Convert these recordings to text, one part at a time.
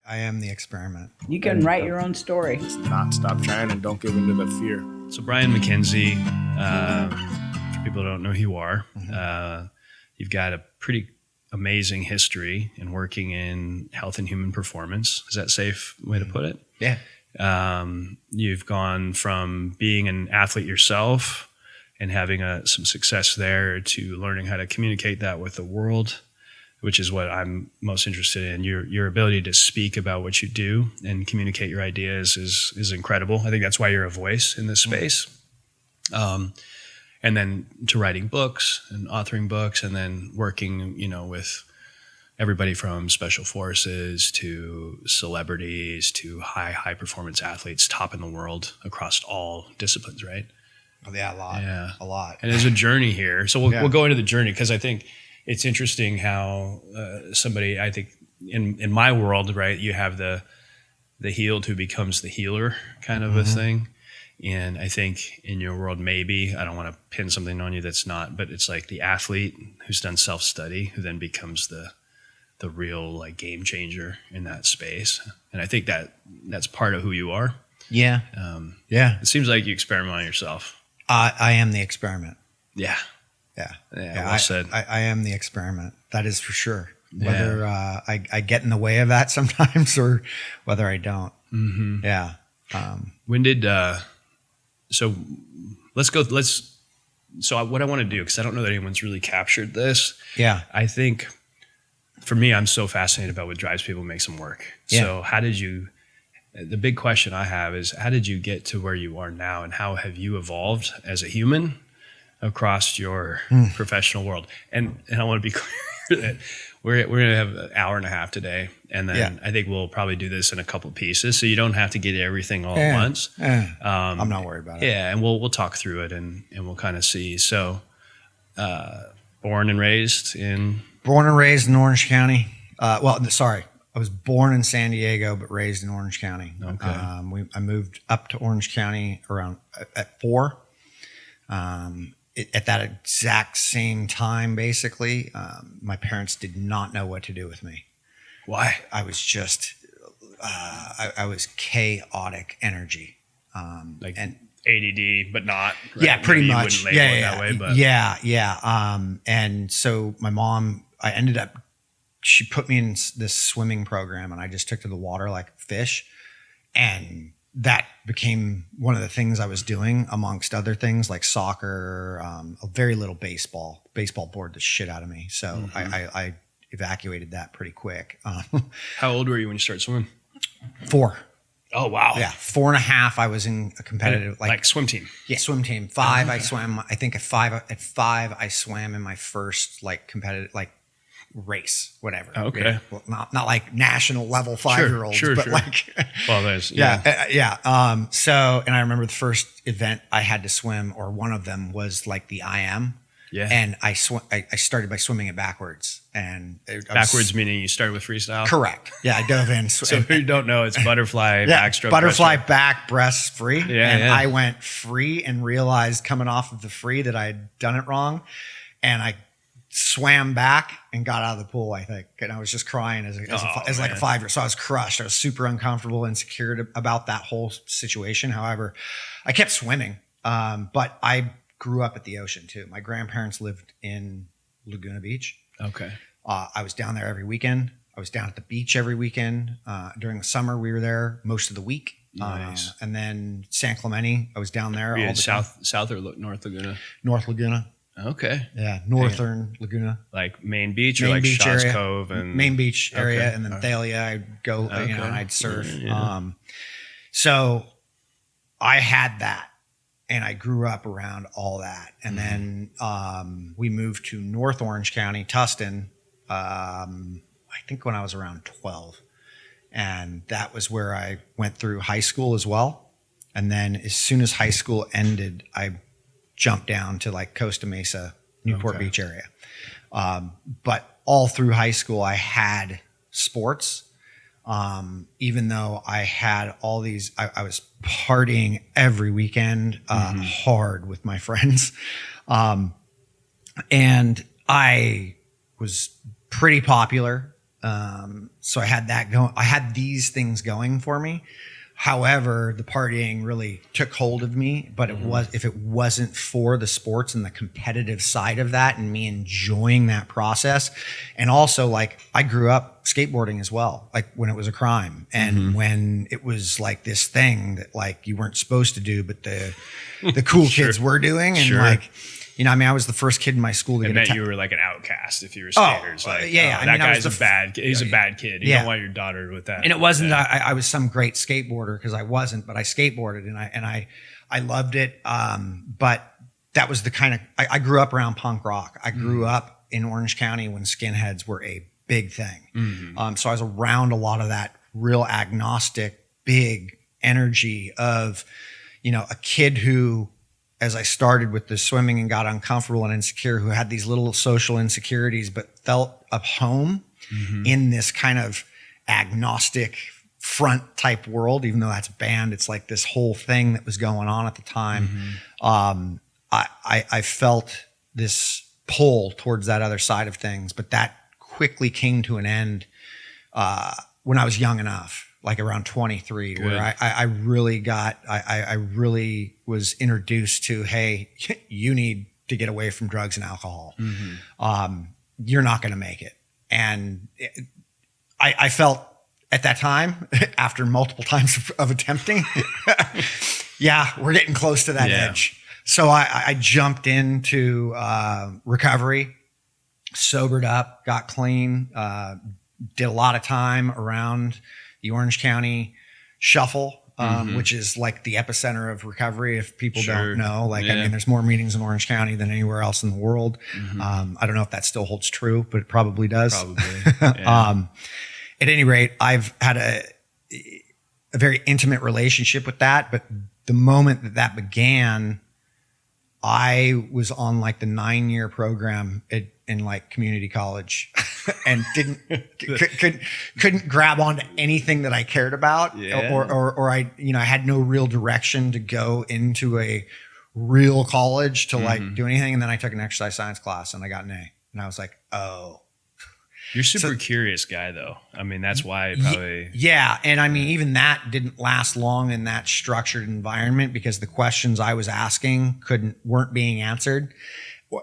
I am the experiment. You can write your own story. Not stop trying and don't give into the fear. So Brian Mackenzie, for people who don't know who you are, you've got a pretty amazing history in working in health and human performance. Is that a safe way to put it? Yeah. You've gone from being an athlete yourself and having some success there to learning how to communicate that with the world, which is what I'm most interested in. Your ability to speak about what you do and communicate your ideas is incredible. I think that's why you're a voice in this space. And then to writing books and authoring books, and then working, with everybody from special forces to celebrities to high performance athletes, top in the world across all disciplines, right? Oh, yeah, a lot. And there's a journey here. So we'll go into the journey, because I think it's interesting how somebody, I think in my world, right, you have the healed who becomes the healer kind of a thing. And I think in your world, maybe, I don't want to pin something on you that's not, but it's like the athlete who's done self-study who then becomes the real like game changer in that space. And I think that's part of who you are. Yeah. It seems like you experiment on yourself. I am the experiment. Yeah. Yeah. Well said. I am the experiment. That is for sure. Whether I get in the way of that sometimes or whether I don't. Mm-hmm. Yeah. When did, so what I want to do, because I don't know that anyone's really captured this. Yeah. I think for me, I'm so fascinated about what drives people, makes them work. Yeah. So the big question I have is, how did you get to where you are now, and how have you evolved as a human across your professional world? And I want to be clear that we're going to have an hour and a half today. And then I think we'll probably do this in a couple pieces, so you don't have to get everything all at once. I'm not worried about it. Yeah, and we'll talk through it and we'll kind of see. So, born and raised in Orange County. I was born in San Diego, but raised in Orange County. Okay. I moved up to Orange County around at 4. At that exact same time, basically, my parents did not know what to do with me. Why? I was just, I was chaotic energy. And ADD, but not. Right? Yeah, pretty Maybe much. You wouldn't label it that way, but Yeah. And so my mom, she put me in this swimming program, and I just took to the water like a fish. And that became one of the things I was doing, amongst other things like soccer, a very little baseball. Baseball bored the shit out of me. So I evacuated that pretty quick. How old were you when you started swimming? 4. Oh, wow. Yeah. 4.5. I was in a competitive, like swim team. Yeah. Swim team. 5. I swam. I think at 5, I swam in my first like competitive, like race, whatever. Okay. Yeah. Well, not like national level 5-year-olds, but like, well, there's, yeah. So, and I remember the first event I had to swim, or one of them was like the IM. Yeah. And I started by swimming it backwards. And backwards meaning you started with freestyle? Correct. Yeah. I dove in. So if you don't know, it's butterfly, backstroke. Butterfly, back, breast, free. Yeah. I went free and realized coming off of the free that I had done it wrong. And I swam back and got out of the pool, I think. And I was just crying as like a 5-year-old. So I was crushed. I was super uncomfortable, insecure about that whole situation. However, I kept swimming. But I grew up at the ocean too. My grandparents lived in Laguna Beach. Okay. I was down there every weekend. I was down at the beach every weekend. During the summer, we were there most of the week. Nice. And then San Clemente, I was down there. Were you all in the South or North Laguna? North Laguna. Okay. Yeah, Northern Laguna. Like main beach or Main like beach Shots area. Cove and Main beach area, Okay. and then Thalia, I'd go, Okay. and I'd surf. Yeah. So I had that, and I grew up around all that. And then we moved to North Orange County, Tustin, I think when I was around 12. And that was where I went through high school as well. And then as soon as high school ended, I jumped down to like Costa Mesa, Newport Beach area. But all through high school, I had sports. Even though I had all these, I was partying every weekend, hard with my friends. And I was pretty popular. So I had that going. I had these things going for me. However, the partying really took hold of me, but if it wasn't for the sports and the competitive side of that and me enjoying that process, and also like I grew up skateboarding as well, like when it was a crime and when it was like this thing that like you weren't supposed to do, but the cool kids were doing. And like, you know, I mean, I was the first kid in my school to get you were like an outcast if you were skaters. That guy's a bad kid. He's a bad kid. You don't want your daughter with that. And it wasn't I was some great skateboarder, because I wasn't, but I skateboarded and I loved it. But that was the kind of I grew up around punk rock. I grew up in Orange County when skinheads were a big thing. So I was around a lot of that real agnostic, big energy of, you know, a kid who, as I started with the swimming and got uncomfortable and insecure, who had these little social insecurities, but felt at home in this kind of agnostic front type world, even though that's banned. It's like this whole thing that was going on at the time. I felt this pull towards that other side of things, but that quickly came to an end when I was young enough. Like around 23, where I really was introduced to, hey, you need to get away from drugs and alcohol. You're not going to make it. And I felt at that time, after multiple times of attempting, yeah, we're getting close to that edge. So I jumped into recovery, sobered up, got clean, did a lot of time around the Orange County Shuffle, which is like the epicenter of recovery. If people don't know, like, I mean, there's more meetings in Orange County than anywhere else in the world. I don't know if that still holds true, but it probably does. At any rate, I've had a very intimate relationship with that. But the moment that began, I was on like the 9-year program in like community college and couldn't grab onto anything that I cared about, or I, you know, I had no real direction to go into a real college to like do anything. And then I took an exercise science class and I got an A, and I was like, oh. You're super curious guy though. I mean, that's why probably. Yeah. And I mean, even that didn't last long in that structured environment, because the questions I was asking weren't being answered.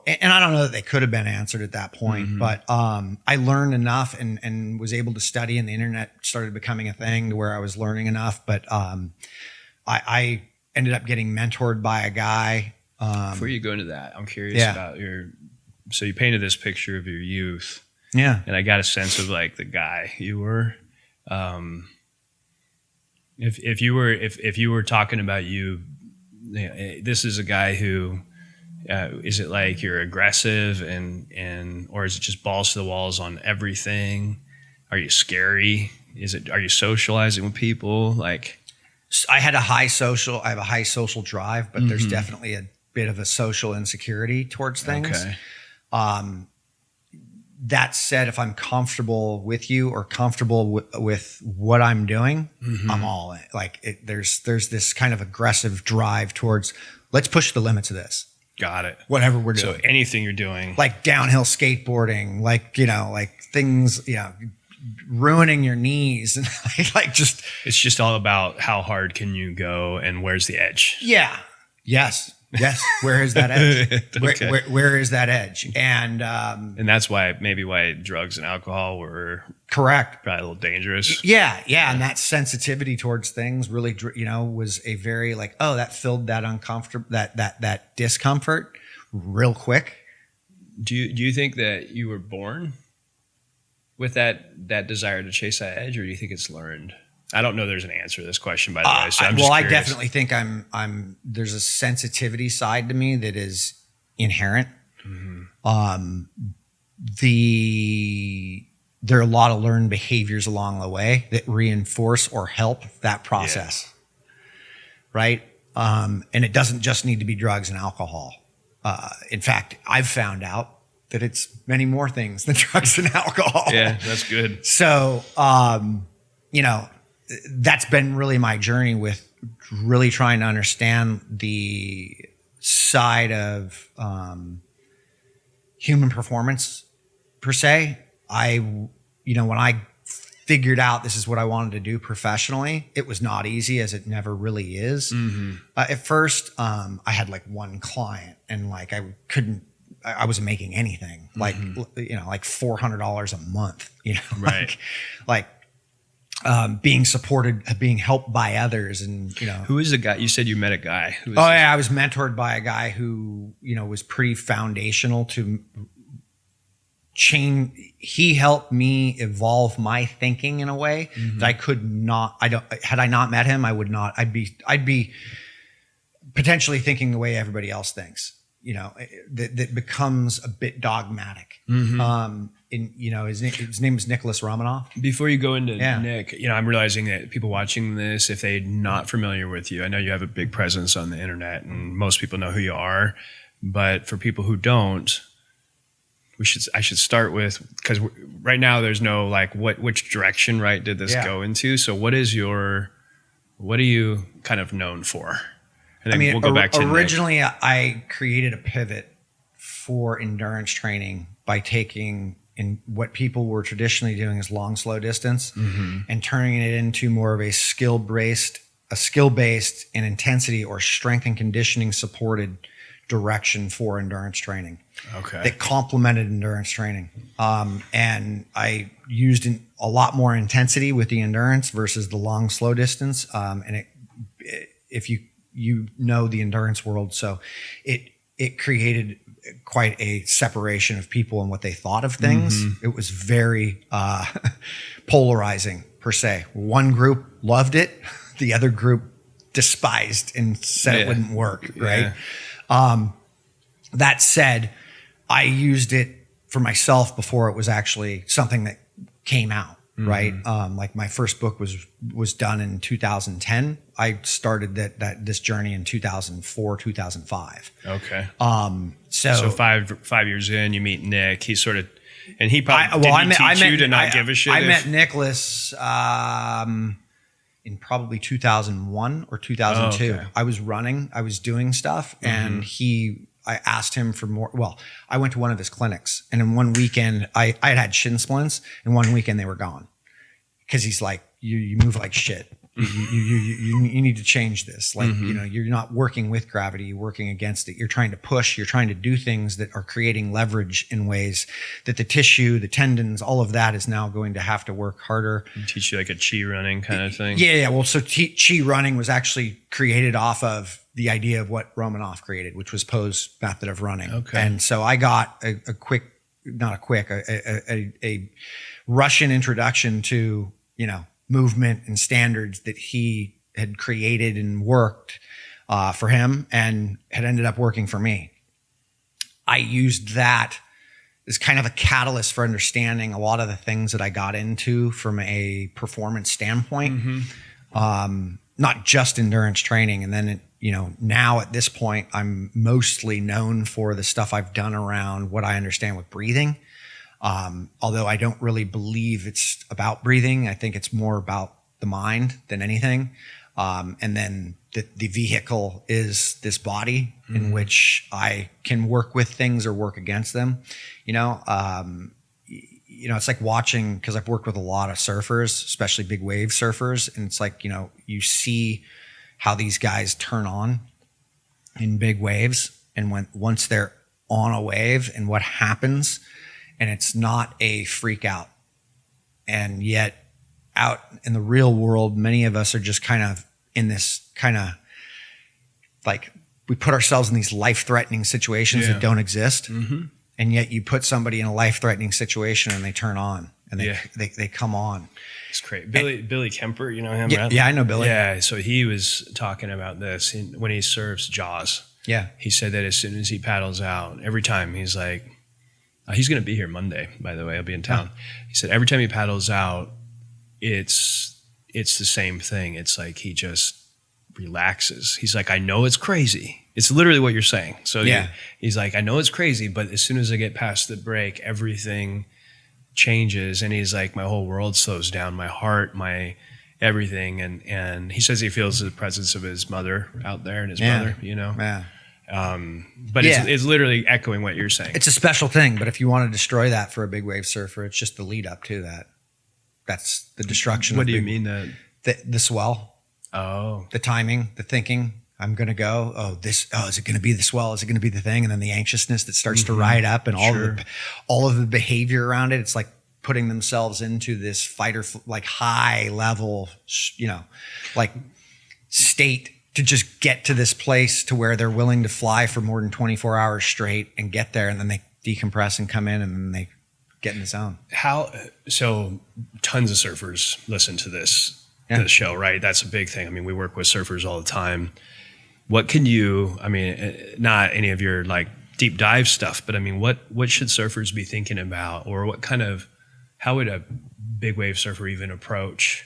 And I don't know that they could have been answered at that point, but I learned enough and was able to study, and the internet started becoming a thing to where I was learning enough. But I ended up getting mentored by a guy. Before you go into that, I'm curious about so you painted this picture of your youth. Yeah. And I got a sense of like the guy you were. If you were talking about you know, this is a guy who, is it like you're aggressive and or is it just balls to the walls on everything? Are you scary? Are you socializing with people? Like, I have a high social drive, but there's definitely a bit of a social insecurity towards things. Okay. That said, if I'm comfortable with you or comfortable with what I'm doing, I'm all in. Like there's this kind of aggressive drive towards, let's push the limits of this. Got it. Whatever we're doing. So anything you're doing. Like downhill skateboarding, like, you know, like things, you know, ruining your knees and like just. It's just all about how hard can you go and where's the edge. Yeah. Yes. Where is that edge? Where is that edge? And that's why drugs and alcohol were correct. Probably a little dangerous. Yeah. And that sensitivity towards things really, you know, was a very like, oh, that filled that uncomfortable, that discomfort real quick. Do you think that you were born with that desire to chase that edge, or do you think it's learned? I don't know there's an answer to this question, by the way. So I'm just curious. I definitely think there's a sensitivity side to me that is inherent. There are a lot of learned behaviors along the way that reinforce or help that process. Right. And it doesn't just need to be drugs and alcohol. In fact, I've found out that it's many more things than drugs and alcohol. Yeah, that's good. So, you know, that's been really my journey with really trying to understand the side of human performance per se. I when I figured out this is what I wanted to do professionally, it was not easy, as it never really is. At first, I had like one client, and like I wasn't making anything, like like $400 a month, Right. like being supported, being helped by others, and Who is the guy? You said you met a guy. Who is yeah, I was mentored by a guy who was pretty foundational to change. He helped me evolve my thinking in a way that I could not. Had I not met him, I would not. I'd be potentially thinking the way everybody else thinks. That becomes a bit dogmatic. And his name is Nicholas Romanoff. Before you go into Nick, I'm realizing that people watching this, if they're not familiar with you, I know you have a big presence on the internet, and most people know who you are. But for people who don't, I should start with, because right now there's no like which direction did this go into. So what are you kind of known for? And then we'll go back to originally Nick. I created a pivot for endurance training by taking in what people were traditionally doing as long, slow distance and turning it into more of a skill-based and intensity or strength and conditioning supported direction for endurance training. Okay. That complemented endurance training. And I used a lot more intensity with the endurance versus the long, slow distance. And if you the endurance world, so it created quite a separation of people and what they thought of things. It was very polarizing per se. One group loved it, the other group despised and said it wouldn't work, right? That said, I used it for myself before it was actually something that came out. Right. Like my first book was done in 2010. I started this journey in 2004, 2005. Okay. So 5 years in, you meet Nick. He sort of, and he probably teach you to not give a shit. I met Nicholas in probably 2001 or 2002. Oh, okay. I was running. I was doing stuff, and I asked him for more. Well, I went to one of his clinics, and in one weekend, I had shin splints, and one weekend they were gone. Because he's like, you move like shit. You need to change this. Like, you're not working with gravity, you're working against it. You're trying to push, you're trying to do things that are creating leverage in ways that the tissue, the tendons, all of that is now going to have to work harder. Teach you like a chi running kind of thing. Yeah. Well, so chi running was actually created off of the idea of what Romanoff created, which was Poe's method of running. Okay. And so I got a Russian introduction to, movement and standards that he had created and worked for him and had ended up working for me. I used that as kind of a catalyst for understanding a lot of the things that I got into from a performance standpoint, not just endurance training. And then, now at this point, I'm mostly known for the stuff I've done around what I understand with breathing. Although I don't really believe it's about breathing. I think it's more about the mind than anything. And then the vehicle is this body in which I can work with things or work against them. It's like watching, because I've worked with a lot of surfers, especially big wave surfers. And it's like, you see how these guys turn on in big waves. And once they're on a wave and what happens, and it's not a freak out. And yet out in the real world, many of us are just kind of in this kind of like, we put ourselves in these life-threatening situations that don't exist. And yet you put somebody in a life-threatening situation and they turn on and they come on. It's great. Billy Kemper, you know him, right? Yeah, I know Billy. Yeah, so he was talking about this when he surfs Jaws. Yeah. He said that as soon as he paddles out, every time he's like, he's going to be here Monday, by the way. I'll be in town. He said every time he paddles out, it's the same thing. It's like he just relaxes. He's like, I know it's crazy. It's literally what you're saying. So he's like, I know it's crazy, but as soon as I get past the break, everything changes. And he's like, my whole world slows down, my heart, my everything. And he says he feels the presence of his mother out there and his mother, Yeah. But it's literally echoing what you're saying. It's a special thing, but if you want to destroy that for a big wave surfer, it's just the lead up to that. That's the destruction. What do you mean that? The swell, Oh, the timing, the thinking. I'm going to go. Oh, is it going to be the swell? Is it going to be the thing? And then the anxiousness that starts to ride up, and all of the behavior around it. It's like putting themselves into this like high level, like state to just get to this place to where they're willing to fly for more than 24 hours straight and get there, and then they decompress and come in, and then they get in the zone. So tons of surfers listen to this show, right? That's a big thing. I mean, we work with surfers all the time. What can you, I mean, not any of your like deep dive stuff, but I mean, what should surfers be thinking about, or how would a big wave surfer even approach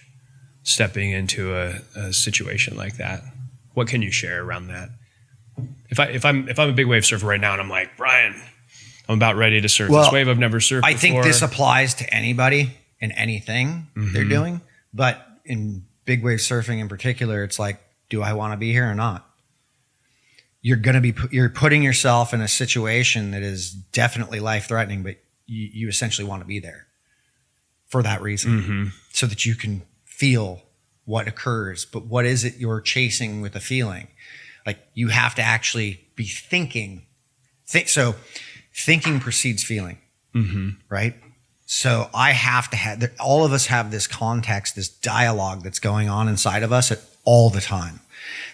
stepping into a situation like that? What can you share around that? If I'm a big wave surfer right now and I'm like, Brian, I'm about ready to surf this wave I've never surfed before. I think this applies to anybody and anything they're doing, but in big wave surfing in particular, it's like, do I want to be here or not? You're putting yourself in a situation that is definitely life-threatening, but you essentially want to be there for that reason, so that you can feel what occurs. But what is it you're chasing with a feeling? Like, you have to actually be thinking. So thinking precedes feeling, right? So I have to have, all of us have this context, this dialogue that's going on inside of us all the time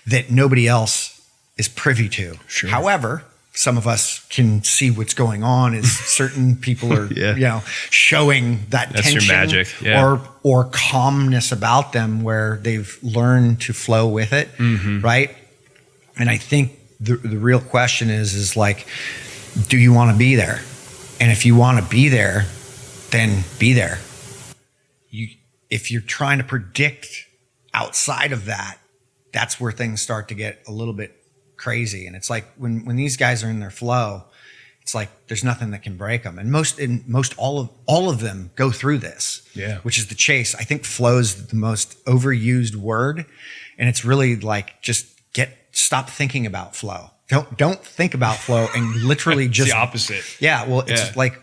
that nobody else is privy to. Sure. However, some of us can see what's going on as certain people are, showing that's tension your magic. or calmness about them where they've learned to flow with it, right? And I think the real question is like, do you want to be there? And if you want to be there, then be there. If you're trying to predict outside of that, that's where things start to get a little bit crazy. And it's like when these guys are in their flow, it's like there's nothing that can break them. And most all of them go through this, which is the chase. I think flow is the most overused word, and it's really like just stop thinking about flow. Don't think about flow, and literally just the opposite. Yeah, well, it's like,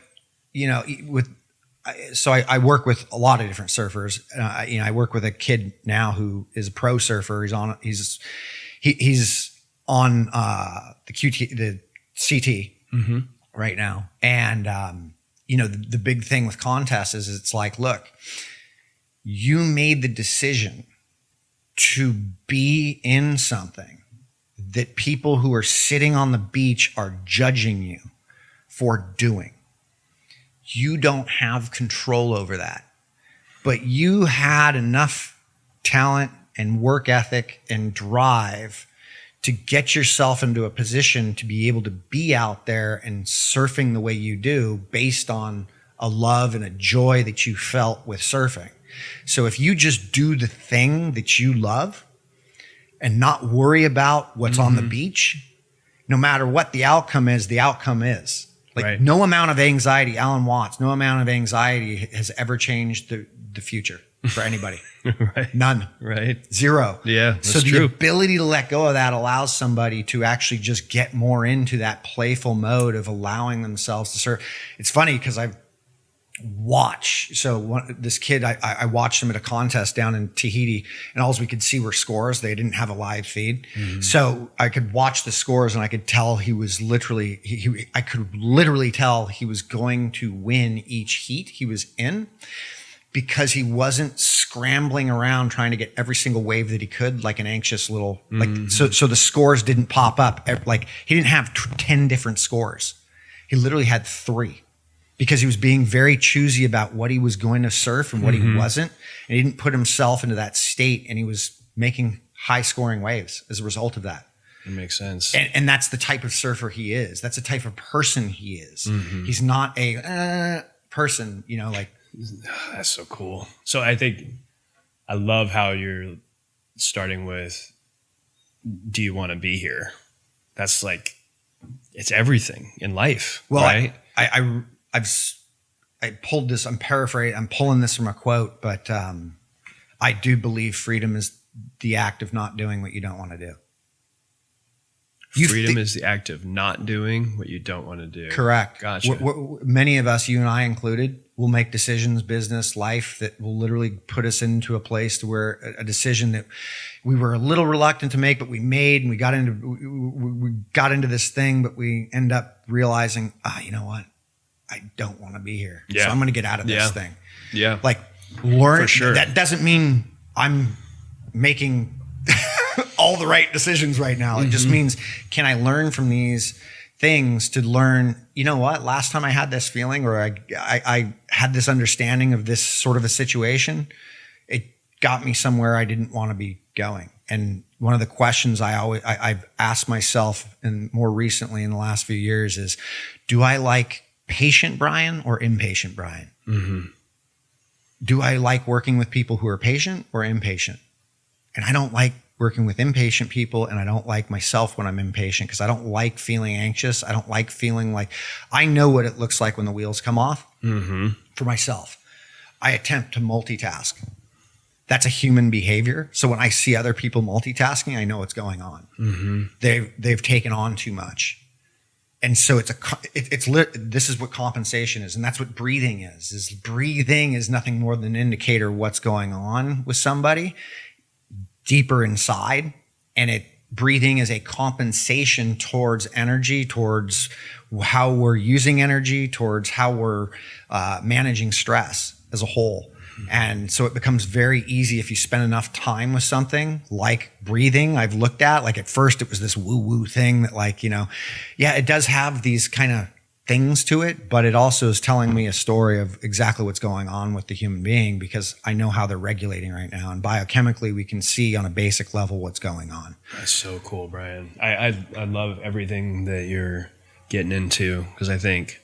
so I work with a lot of different surfers. I work with a kid now who is a pro surfer. He's on the CT right now. And, the big thing with contests is it's like, look, you made the decision to be in something that people who are sitting on the beach are judging you for doing. You don't have control over that, but you had enough talent and work ethic and drive to get yourself into a position to be able to be out there and surfing the way you do based on a love and a joy that you felt with surfing. So if you just do the thing that you love and not worry about what's on the beach, no matter what the outcome is, the outcome is. Like no amount of anxiety, Alan Watts, no amount of anxiety has ever changed the future for anybody. None. Zero. Yeah. So the ability to let go of that allows somebody to actually just get more into that playful mode of allowing themselves to surf. It's funny because this kid, I watched him at a contest down in Tahiti, and all we could see were scores. They didn't have a live feed. So I could watch the scores, and I could tell he was literally, I could literally tell he was going to win each heat he was in, because he wasn't scrambling around trying to get every single wave that he could, like an anxious little, so the scores didn't pop up. Like, he didn't have 10 different scores. He literally had 3. Because he was being very choosy about what he was going to surf and what he wasn't. And he didn't put himself into that state, and he was making high scoring waves as a result of that. It makes sense. And that's the type of surfer he is. That's the type of person he is. He's not a person, like. That's so cool. So I love how you're starting with, do you want to be here? That's like, it's everything in life, right? I pulled this, I'm pulling this from a quote, but I do believe freedom is the act of not doing what you don't want to do. Freedom is the act of not doing what you don't want to do. Correct. Gotcha. Many of us, you and I included, will make decisions, business, life, that will literally put us into a place to where a decision that we were a little reluctant to make, but we made, and we got into this thing, but we end up realizing, you know what? I don't want to be here. Yeah. So I'm going to get out of this thing. Yeah. Like, learn. For sure. That doesn't mean I'm making all the right decisions right now. It just means, can I learn from these things to learn, you know what, last time I had this feeling, or I had this understanding of this sort of a situation, it got me somewhere I didn't want to be going. And one of the questions I've asked myself, and more recently in the last few years, is, do I like patient Brian or impatient Brian? Mm-hmm. Do I like working with people who are patient or impatient? And I don't like working with impatient people, and I don't like myself when I'm impatient, because I don't like feeling anxious. I don't like feeling like, I know what it looks like when the wheels come off. For myself. I attempt to multitask. That's a human behavior. So when I see other people multitasking, I know what's going on. They've taken on too much. And so this is what compensation is. And that's what breathing is breathing is nothing more than an indicator of what's going on with somebody deeper inside. And breathing is a compensation towards energy, towards how we're using energy, towards how we're managing stress as a whole. And so it becomes very easy if you spend enough time with something like breathing. I've looked at, like, at first it was this woo-woo thing that, like, it does have these kind of things to it, but it also is telling me a story of exactly what's going on with the human being, because I know how they're regulating right now. And biochemically, we can see on a basic level what's going on. That's so cool, Brian. I love everything that you're getting into, because I think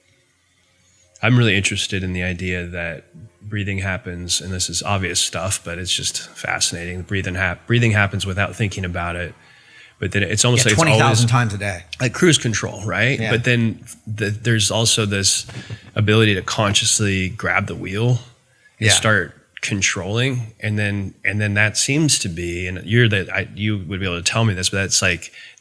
I'm really interested in the idea that breathing happens, and this is obvious stuff, but it's just fascinating. Breathing happens without thinking about it, but then it's almost like 20,000 times a day, like cruise control, right? Yeah. But then there's also this ability to consciously grab the wheel and start controlling, and then that seems to be, and you would be able to tell me this, but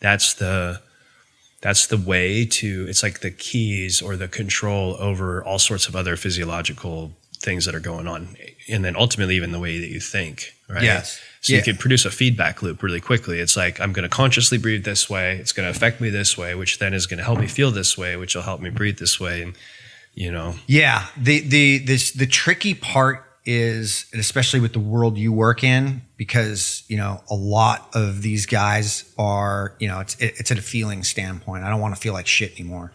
that's the way to, it's like the keys or the control over all sorts of other physiological things that are going on. And then ultimately even the way that you think, right? Yes. So you could produce a feedback loop really quickly. It's like, I'm going to consciously breathe this way. It's going to affect me this way, which then is going to help me feel this way, which will help me breathe this way. And, Yeah. The tricky part is, and especially with the world you work in, because, a lot of these guys are, it's at a feeling standpoint. I don't want to feel like shit anymore.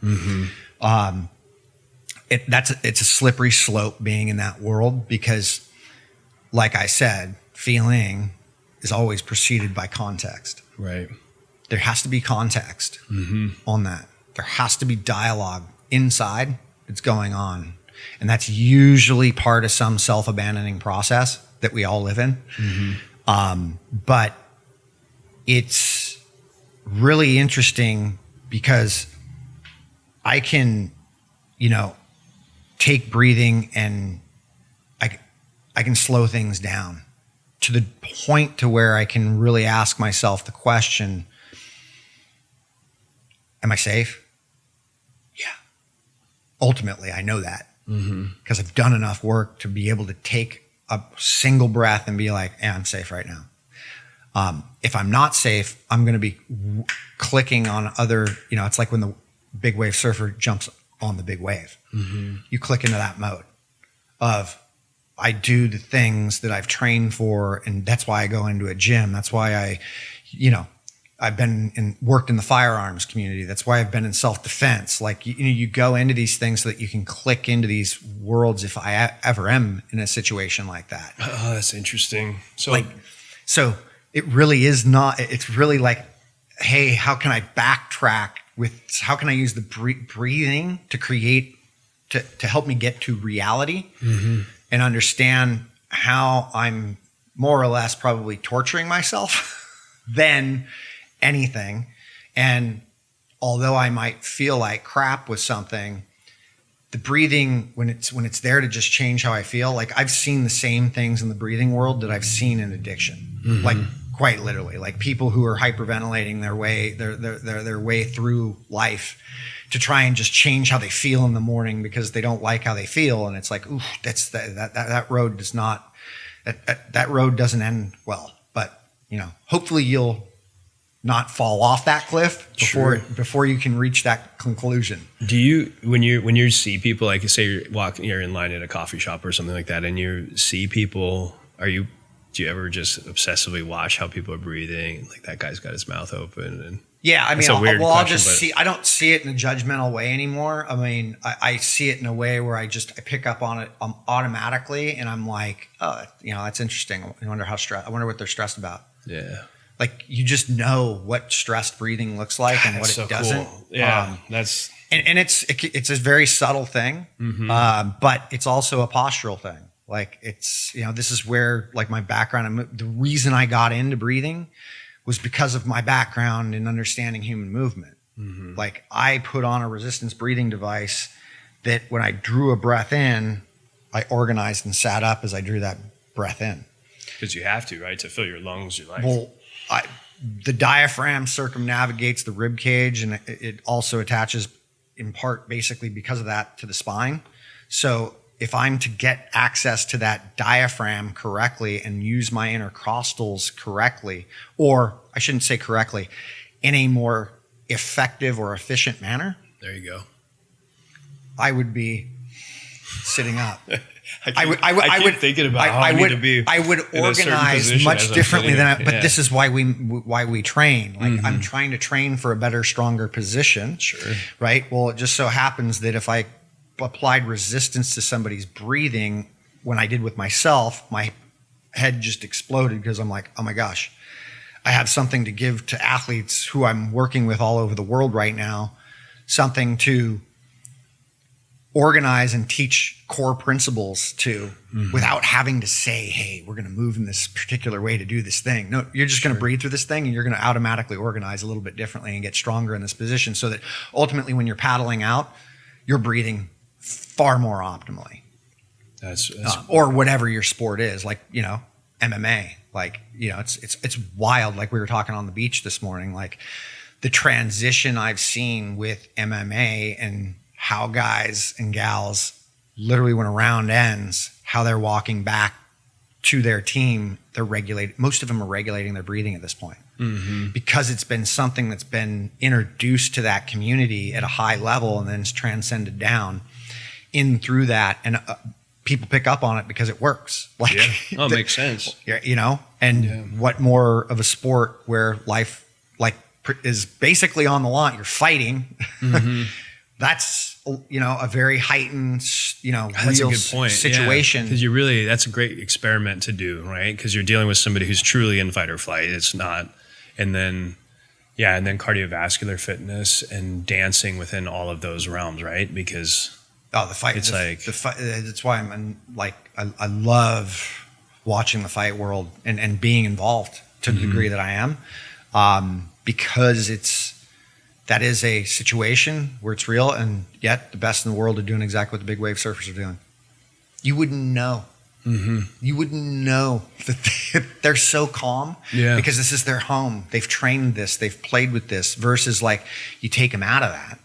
It's a slippery slope being in that world, because, like I said, feeling is always preceded by context. Right. There has to be context on that. There has to be dialogue inside that's going on. And that's usually part of some self-abandoning process that we all live in. But it's really interesting, because I can, take breathing, and I can slow things down to the point to where I can really ask myself the question, am I safe? Yeah. Ultimately, I know that, because I've done enough work to be able to take a single breath and be like, I'm safe right now. If I'm not safe, I'm going to be clicking on other, it's like when the big wave surfer jumps on the big wave. You click into that mode of, I do the things that I've trained for, and that's why I go into a gym. That's why I've been worked in the firearms community. That's why I've been in self-defense. Like, you go into these things so that you can click into these worlds if I ever am in a situation like that. Oh, that's interesting. So it really is not, it's really like, hey, how can I backtrack how can I use the breathing to create, to help me get to reality and understand how I'm more or less probably torturing myself than anything. And although I might feel like crap with something, the breathing, when it's there to just change how I feel, like, I've seen the same things in the breathing world that I've seen in addiction, like quite literally, like people who are hyperventilating their way through life to try and just change how they feel in the morning because they don't like how they feel. And it's like, ooh, that road does not, that road doesn't end well. But, hopefully you'll not fall off that cliff before you can reach that conclusion. Do you, when you see people, like say you're in line at a coffee shop or something like that, and you see people, do you ever just obsessively watch how people are breathing? Like that guy's got his mouth open, and yeah, I mean, I'll just see. I don't see it in a judgmental way anymore. I mean, I see it in a way where I pick up on it automatically, and I'm like, oh, that's interesting. I wonder what they're stressed about. Yeah. Like you just know what stressed breathing looks like and what it doesn't. Cool. Yeah, that's and it's a very subtle thing, but it's also a postural thing. Like it's this is where like my background. The reason I got into breathing was because of my background in understanding human movement. Mm-hmm. Like I put on a resistance breathing device that when I drew a breath in, I organized and sat up as I drew that breath in. Because you have to, right, to fill your lungs. Your life. Well. The diaphragm circumnavigates the rib cage, and it also attaches in part basically because of that to the spine. So if I'm to get access to that diaphragm correctly and use my intercostals correctly, or I shouldn't say correctly, in a more effective or efficient manner. There you go. I would be sitting up. I would thinking about how I need to be. I would organize much differently but this is why we train. Like I'm trying to train for a better, stronger position. Sure. Right. Well, it just so happens that if I applied resistance to somebody's breathing when I did with myself, my head just exploded because I'm like, oh my gosh, I have something to give to athletes who I'm working with all over the world right now, something to organize and teach core principles to without having to say, hey, we're going to move in this particular way to do this thing. No, you're just going to breathe through this thing and you're going to automatically organize a little bit differently and get stronger in this position so that ultimately when you're paddling out, you're breathing far more optimally. That's or whatever your sport is, like, MMA, like, it's wild. Like we were talking on the beach this morning, like the transition I've seen with MMA and how guys and gals literally when a round ends, how they're walking back to their team, they're regulating. Most of them are regulating their breathing at this point because it's been something that's been introduced to that community at a high level and then it's transcended down in through that. And people pick up on it because it works. Like, yeah. It makes sense. What more of a sport where life is basically on the line, you're fighting. That's, a very heightened, that's real a good point. situation. Because that's a great experiment to do, right? Because you're dealing with somebody who's truly in fight or flight. It's not. And then cardiovascular fitness and dancing within all of those realms, right? Because the fight. It's the fight. That's why I love watching the fight world and being involved to the degree that I am, because that is a situation where it's real, and yet the best in the world are doing exactly what the big wave surfers are doing. You wouldn't know. You wouldn't know that they're so calm because this is their home. They've trained this. They've played with this versus like you take them out of that.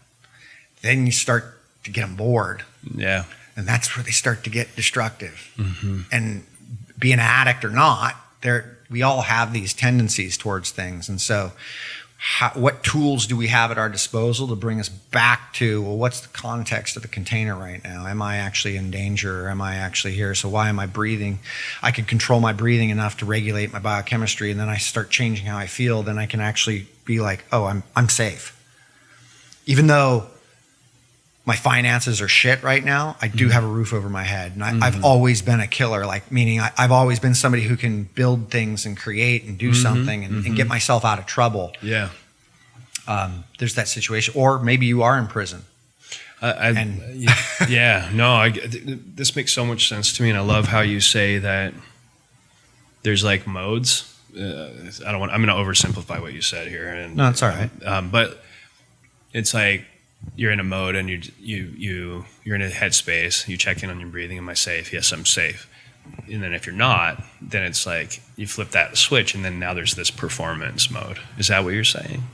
Then you start to get them bored. Yeah. And that's where they start to get destructive. And be an addict or not, we all have these tendencies towards things. And so what tools do we have at our disposal to bring us back to, well, what's the context of the container right now? Am I actually in danger or am I actually here? So why am I breathing? I can control my breathing enough to regulate my biochemistry, and then I start changing how I feel. Then I can actually be like, oh, I'm safe. Even though my finances are shit right now, I do have a roof over my head. And I've always been a killer, meaning I've always been somebody who can build things and create and do something and get myself out of trouble. Yeah. There's that situation. Or maybe you are in prison. This makes so much sense to me. And I love how you say that there's like modes. I'm going to oversimplify what you said here. No, it's all right. But it's like, you're in a mode and you're in a headspace. You check in on your breathing. Am I safe? Yes, I'm safe. And then if you're not, then it's like you flip that switch, and then now there's this performance mode. Is that what you're saying?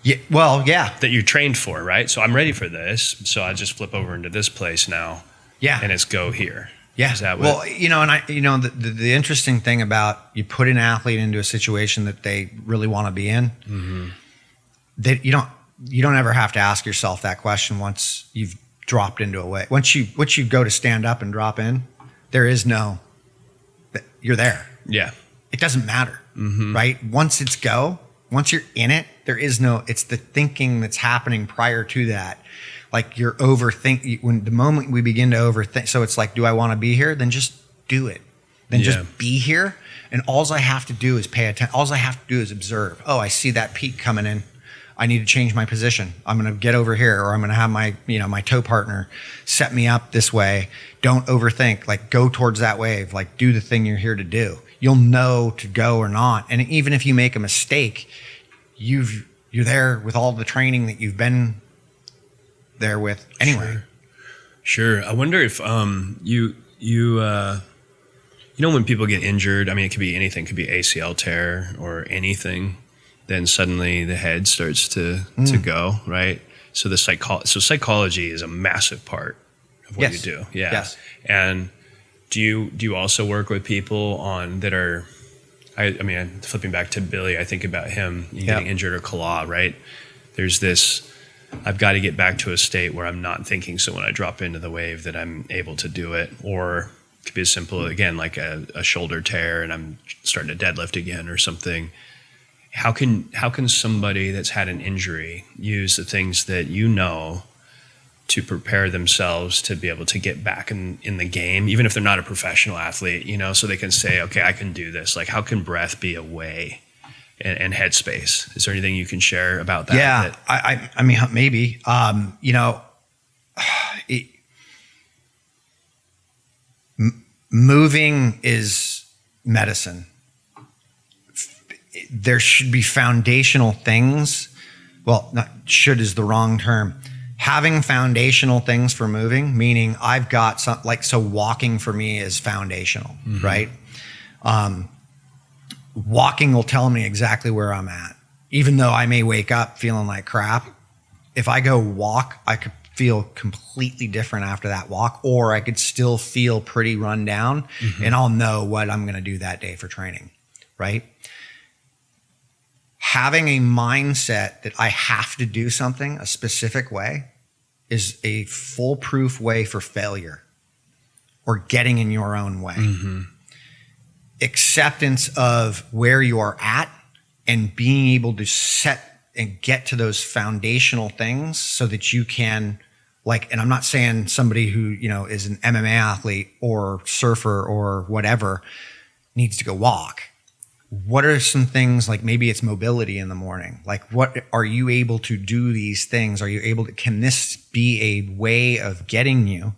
Yeah. Well, yeah. That you trained for, right? So I'm ready for this. So I just flip over into this place now. Yeah. And it's go here. Yeah. Is that what? Well, the interesting thing about you put an athlete into a situation that they really want to be in, that you don't ever have to ask yourself that question once you've dropped into a weight. Once you go to stand up and drop in, there is no, you're there. Yeah. It doesn't matter, right? Once you're in it, there is no, it's the thinking that's happening prior to that. Like you're overthinking, when the moment we begin to overthink, so it's like, do I want to be here? Then just do it. Then just be here. And all I have to do is pay attention. All I have to do is observe. Oh, I see that peak coming in. I need to change my position. I'm going to get over here, or I'm going to have my toe partner set me up this way. Don't overthink. Like go towards that wave. Like do the thing you're here to do. You'll know to go or not. And even if you make a mistake, you're there with all the training that you've been there with anyway. Sure. I wonder if when people get injured, I mean, it could be anything, it could be ACL tear or anything, then suddenly the head starts to go, right? So psychology is a massive part of what you do. Yeah. Yes. And do you also work with people on that are, I mean, flipping back to Billy, I think about him getting injured or Kala, right? There's this, I've got to get back to a state where I'm not thinking, so when I drop into the wave that I'm able to do it. Or it could be as simple, again, like a shoulder tear and I'm starting to deadlift again or something. How can somebody that's had an injury use the things that you know to prepare themselves to be able to get back in the game, even if they're not a professional athlete, so they can say, okay, I can do this. Like how can breath be a way and headspace? Is there anything you can share about that? Yeah, I mean, maybe, moving is medicine. There should be foundational things. Well, not should is the wrong term. Having foundational things for moving, meaning I've got some, like, so walking for me is foundational, right? Walking will tell me exactly where I'm at. Even though I may wake up feeling like crap, if I go walk, I could feel completely different after that walk, or I could still feel pretty run down and I'll know what I'm going to do that day for training, right? Having a mindset that I have to do something a specific way is a foolproof way for failure or getting in your own way. Acceptance of where you are at and being able to set and get to those foundational things so that you can, like, and I'm not saying somebody who, is an MMA athlete or surfer or whatever needs to go walk. What are some things, like maybe it's mobility in the morning? Like, what are you able to do these things? Are you able to, can this be a way of getting you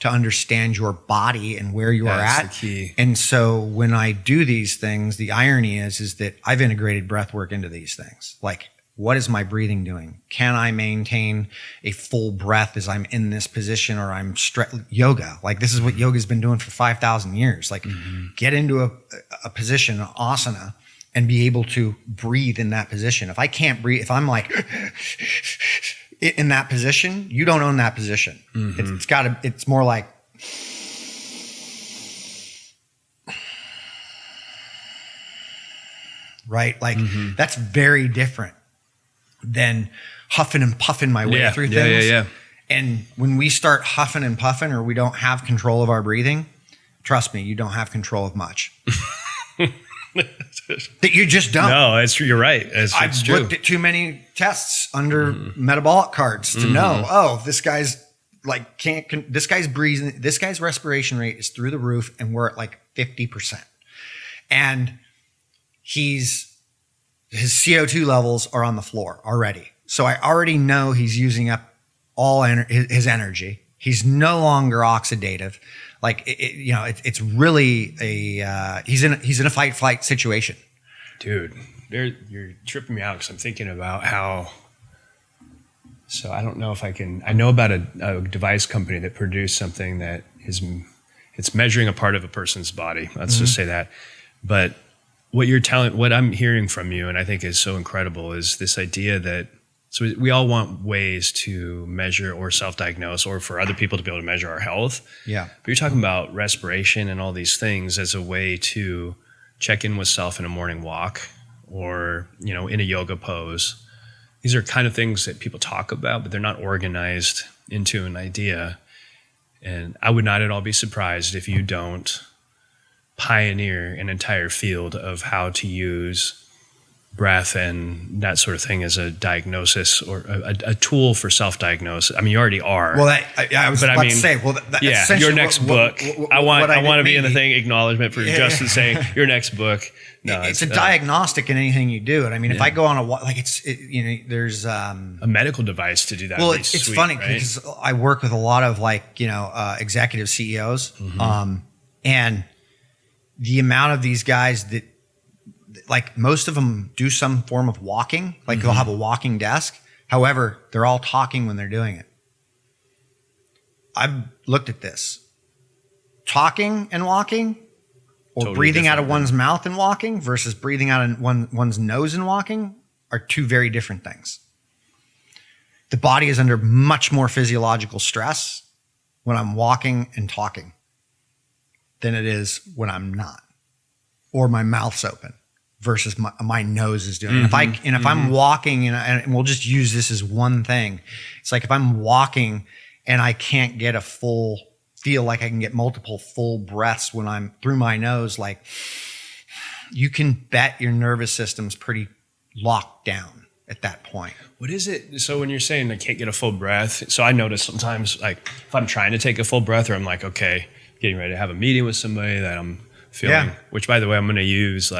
to understand your body and where you are at? That's the key. And so when I do these things, the irony is that I've integrated breath work into these things. Like, what is my breathing doing? Can I maintain a full breath as I'm in this position, or I'm yoga? Like, this is what yoga's been doing for 5,000 years. Like, get into a position, an asana, and be able to breathe in that position. If I can't breathe, if I'm like in that position, you don't own that position. It's more like, right? Like, that's very different than huffing and puffing my way through things. Yeah. And when we start huffing and puffing, or we don't have control of our breathing, trust me, you don't have control of much. That you just don't. No, it's true. You're right. I've looked at too many tests under metabolic cards to know, this guy's like, this guy's breathing, this guy's respiration rate is through the roof and we're at like 50%. And his CO2 levels are on the floor already. So I already know he's using up all his energy. He's no longer oxidative. Like, it's really he's in a fight flight situation. Dude, you're tripping me out because I'm thinking about how. So I don't know if I know about a device company that produced something that is it's measuring a part of a person's body. Let's just say that. But what I'm hearing from you, and I think is so incredible, is this idea that, so we all want ways to measure or self-diagnose, or for other people to be able to measure our health. Yeah. But you're talking about respiration and all these things as a way to check in with self in a morning walk, or, in a yoga pose. These are kind of things that people talk about, but they're not organized into an idea. And I would not at all be surprised if you don't pioneer an entire field of how to use breath and that sort of thing as a diagnosis or a tool for self-diagnosis. I mean, you already are. Well, I was about to say, your next book. I want to be in the thing, acknowledgement for Justin saying your next book. No, it's a diagnostic in anything you do. And I mean, if I go on a walk, there's a medical device to do that. Well, it's sweet, funny, right? Because I work with a lot of executive CEOs, and the amount of these guys that, most of them do some form of walking, they'll have a walking desk. However, they're all talking when they're doing it. I've looked at this. Talking and walking, or totally breathing out of one's mouth and walking versus breathing out of one's nose and walking are two very different things. The body is under much more physiological stress when I'm walking and talking than it is when I'm not, or my mouth's open versus my nose is doing. If I'm walking, and we'll just use this as one thing. It's like if I'm walking and I can't get feel like I can get multiple full breaths when I'm through my nose, you can bet your nervous system's pretty locked down at that point. What is it? So when you're saying I can't get a full breath, so I notice sometimes if I'm trying to take a full breath, or I'm getting ready to have a meeting with somebody that I'm feeling, which by the way, I'm going to use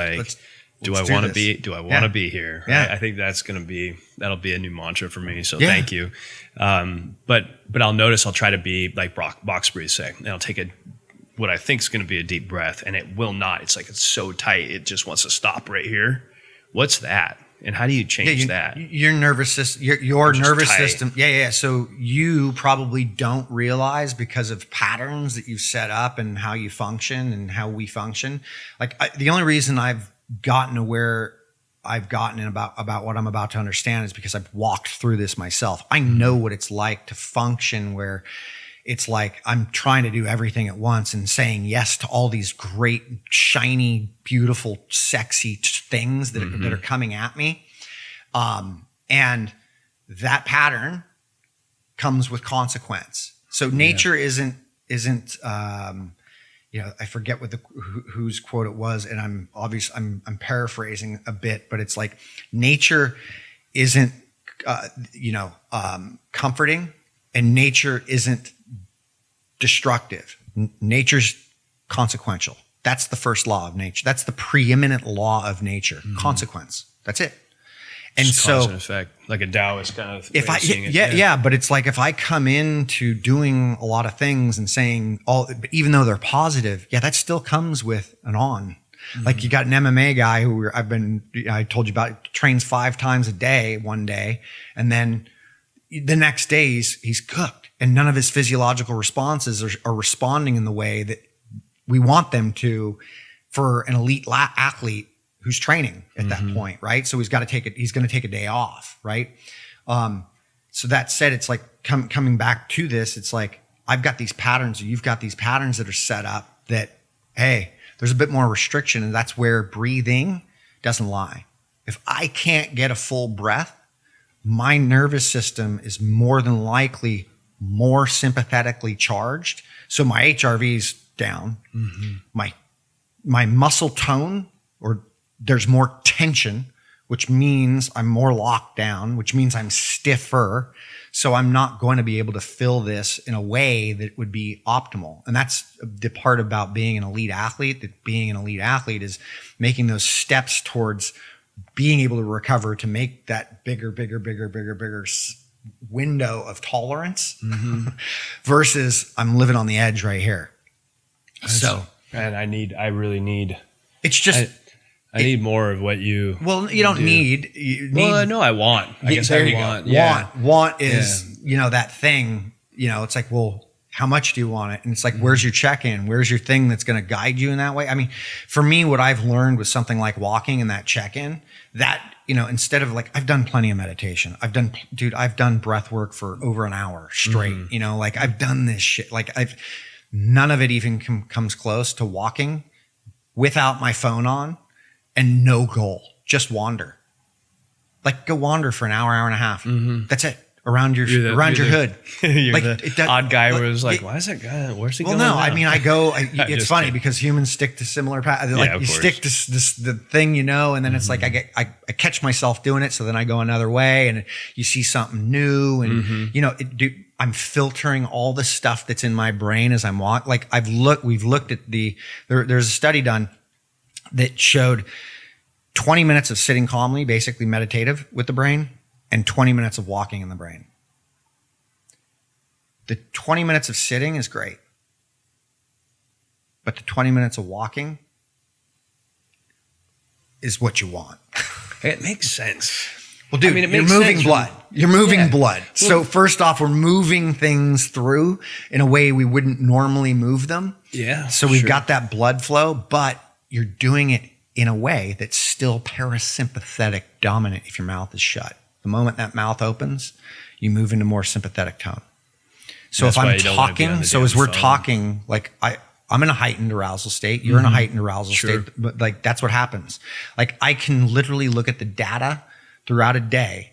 do I want to be here? Right? Yeah. I think that'll be a new mantra for me. So thank you. But I'll notice I'll try to be like box breathe, say, and I'll take what I think is going to be a deep breath, and it will not. It's it's so tight. It just wants to stop right here. What's that? And how do you change that? Your nervous system, your nervous system. Yeah. So you probably don't realize, because of patterns that you've set up and how you function and how we function. The only reason I've gotten to where I've gotten about what I'm about to understand is because I've walked through this myself. I know what it's like to function where it's like I'm trying to do everything at once and saying yes to all these great, shiny, beautiful, sexy things that are coming at me. And that pattern comes with consequence. So nature isn't I forget whose quote it was, and I'm paraphrasing a bit, but it's nature isn't comforting, and nature isn't destructive. Nature's consequential. That's the first law of nature. That's the preeminent law of nature. Consequence. That's it. And just so, cause and effect, like a Taoist kind of way of seeing it. But it's if I come into doing a lot of things and saying even though they're positive, that still comes with an on. You got an MMA guy who I told you about, trains 5 times a day one day, and then the next day he's cooked, and none of his physiological responses are responding in the way that we want them to for an elite athlete who's training at that point, right? So he's going to take a day off, right? So that said, it's coming back to this, it's I've got these patterns, or you've got these patterns that are set up that, hey, there's a bit more restriction, and that's where breathing doesn't lie. If I can't get a full breath, my nervous system is more than likely more sympathetically charged. So my HRV's down, my muscle tone, or there's more tension, which means I'm more locked down, which means I'm stiffer. So I'm not going to be able to fill this in a way that would be optimal. And that's the part about being an elite athlete, that being an elite athlete is making those steps towards being able to recover, to make that bigger window of tolerance versus I'm living on the edge right here. And I really need, it's just, I need more of what you. Well, you don't need. No, I want. I guess I want. Want is that thing. It's How much do you want it? And it's like, where's your check-in? Where's your thing that's going to guide you in that way? I mean, for me, what I've learned with something like walking and that check-in, that, instead of like, I've done plenty of meditation. I've done breath work for over an hour straight, like I've done this shit. Like none of it even comes close to walking without my phone on and no goal, just wander. Like go wander for an hour, hour and a half. That's it. Around your hood. You're like the odd guy who was like, why is that guy? Where's he going? Well, no, now? I mean, it's funny because humans stick to similar paths. Like you stick to the thing, and then it's like I catch myself doing it. So then I go another way and you see something new and, I'm filtering all the stuff that's in my brain as I'm walking. Like we've looked at there's a study done that showed 20 minutes of sitting calmly, basically meditative with the brain, and 20 minutes of walking in the brain. The 20 minutes of sitting is great, but the 20 minutes of walking is what you want. It makes sense. Well, dude, you're moving blood. You're moving blood. So first off, we're moving things through in a way we wouldn't normally move them. Yeah. So we've got that blood flow, but you're doing it in a way that's still parasympathetic dominant if your mouth is shut. The moment that mouth opens, you move into more sympathetic tone. So if I'm talking, as we're talking, like I'm in a heightened arousal state, you're in a heightened arousal state, but like that's what happens. Like I can literally look at the data throughout a day.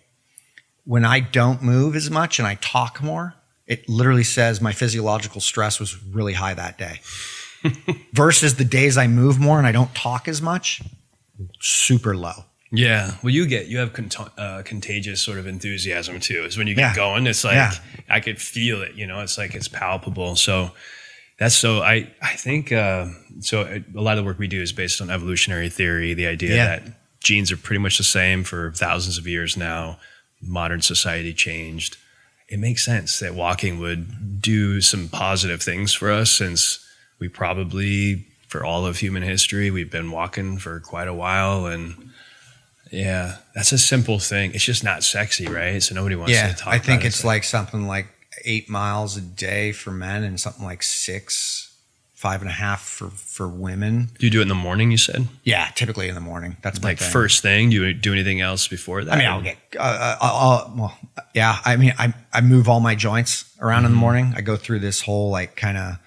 When I don't move as much and I talk more, it literally says my physiological stress was really high that day. Versus the days I move more and I don't talk as much, super low. Yeah. Well, you have contagious sort of enthusiasm too. Is when you get going, it's like, I could feel it, it's like, it's palpable. So I think, so a lot of the work we do is based on evolutionary theory, the idea that genes are pretty much the same for thousands of years now. Modern society changed. It makes sense that walking would do some positive things for us since we probably, for all of human history, we've been walking for quite a while. And yeah, that's a simple thing. It's just not sexy, right? So nobody wants to talk about it. I think it's like something like 8 miles a day for men and something like 5.5 for women. Do you do it in the morning, you said? Yeah, typically in the morning. That's my like thing. First thing. Do you do anything else before that? I mean, I'll get, I mean, I move all my joints around in the morning. I go through this whole like kind of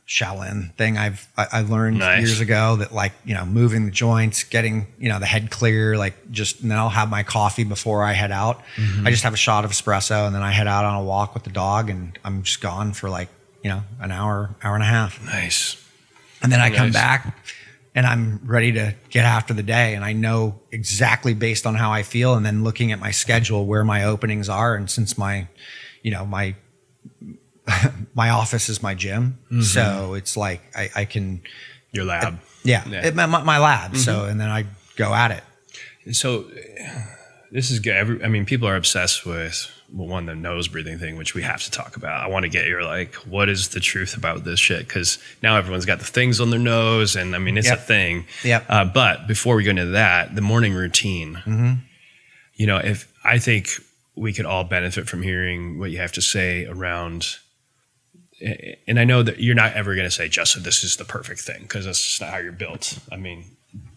Shaolin thing I learned years ago that like, moving the joints, getting, the head clear, like and then I'll have my coffee before I head out. I just have a shot of espresso and then I head out on a walk with the dog and I'm just gone for like, an hour and a half. Nice. And then I come back and I'm ready to get after the day. And I know exactly based on how I feel. And then looking at my schedule, where my openings are. And since my office is my gym. So it's like, I can. Your lab. My lab. So, and then I go at it. So this is good. People are obsessed with the nose breathing thing, which we have to talk about. I want to get your what is the truth about this shit? Because now everyone's got the things on their nose, and it's a thing. But before we go into that, the morning routine. If I think we could all benefit from hearing what you have to say around. And I know that you're not ever going to say, Justin, this is the perfect thing, because that's just not how you're built.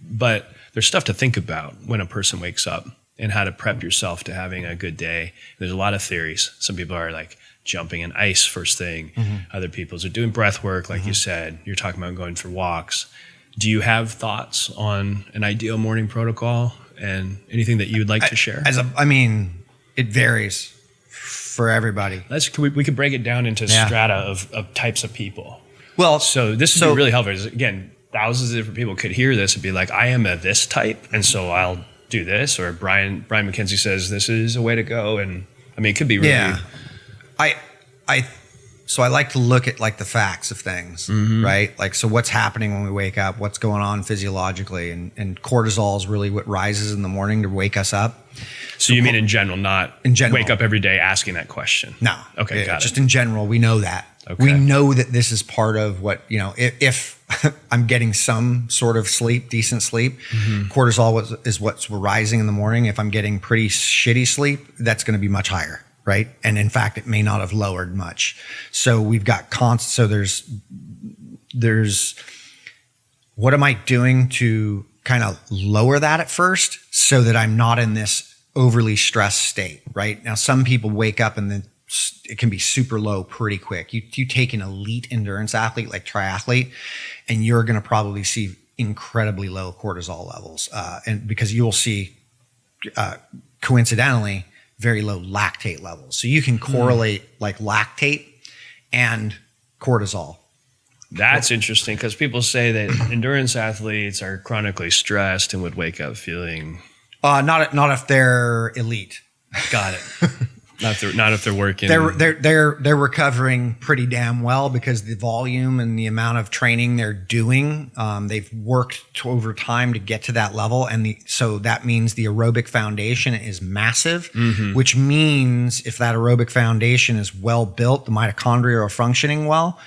But there's stuff to think about when a person wakes up and how to prep yourself to having a good day. There's a lot of theories. Some people are like jumping in ice first thing. Other people are doing breath work, like you said. You're talking about going for walks. Do you have thoughts on an ideal morning protocol and anything that you would like to share? It varies for everybody. We could break it down into strata of types of people. Well, so this would be really helpful. Again, thousands of different people could hear this and be like, I am a this type, and so I'll do this. Or Brian Mackenzie says this is a way to go, and it could be really. Yeah, so I like to look at like the facts of things, right? Like, so what's happening when we wake up? What's going on physiologically? And cortisol is really what rises in the morning to wake us up. So you mean in general, not in general, wake up every day asking that question? No. Okay, got it. Just in general, we know that. Okay. We know that this is part of what, if I'm getting some sort of sleep, decent sleep, cortisol is what's rising in the morning. If I'm getting pretty shitty sleep, that's going to be much higher. right? And in fact, it may not have lowered much. So we've got so there's what am I doing to kind of lower that at first so that I'm not in this overly stressed state, right? Now, some people wake up and then it can be super low pretty quick. You take an elite endurance athlete like triathlete, and you're going to probably see incredibly low cortisol levels, and because you'll see, coincidentally, very low lactate levels. So you can correlate like lactate and cortisol. That's interesting because people say that endurance athletes are chronically stressed and would wake up feeling. Not if they're elite. Got it. Not if they're working. They're recovering pretty damn well because the volume and the amount of training they're doing. They've worked over time to get to that level, and so that means the aerobic foundation is massive. Which means if that aerobic foundation is well built, the mitochondria are functioning well.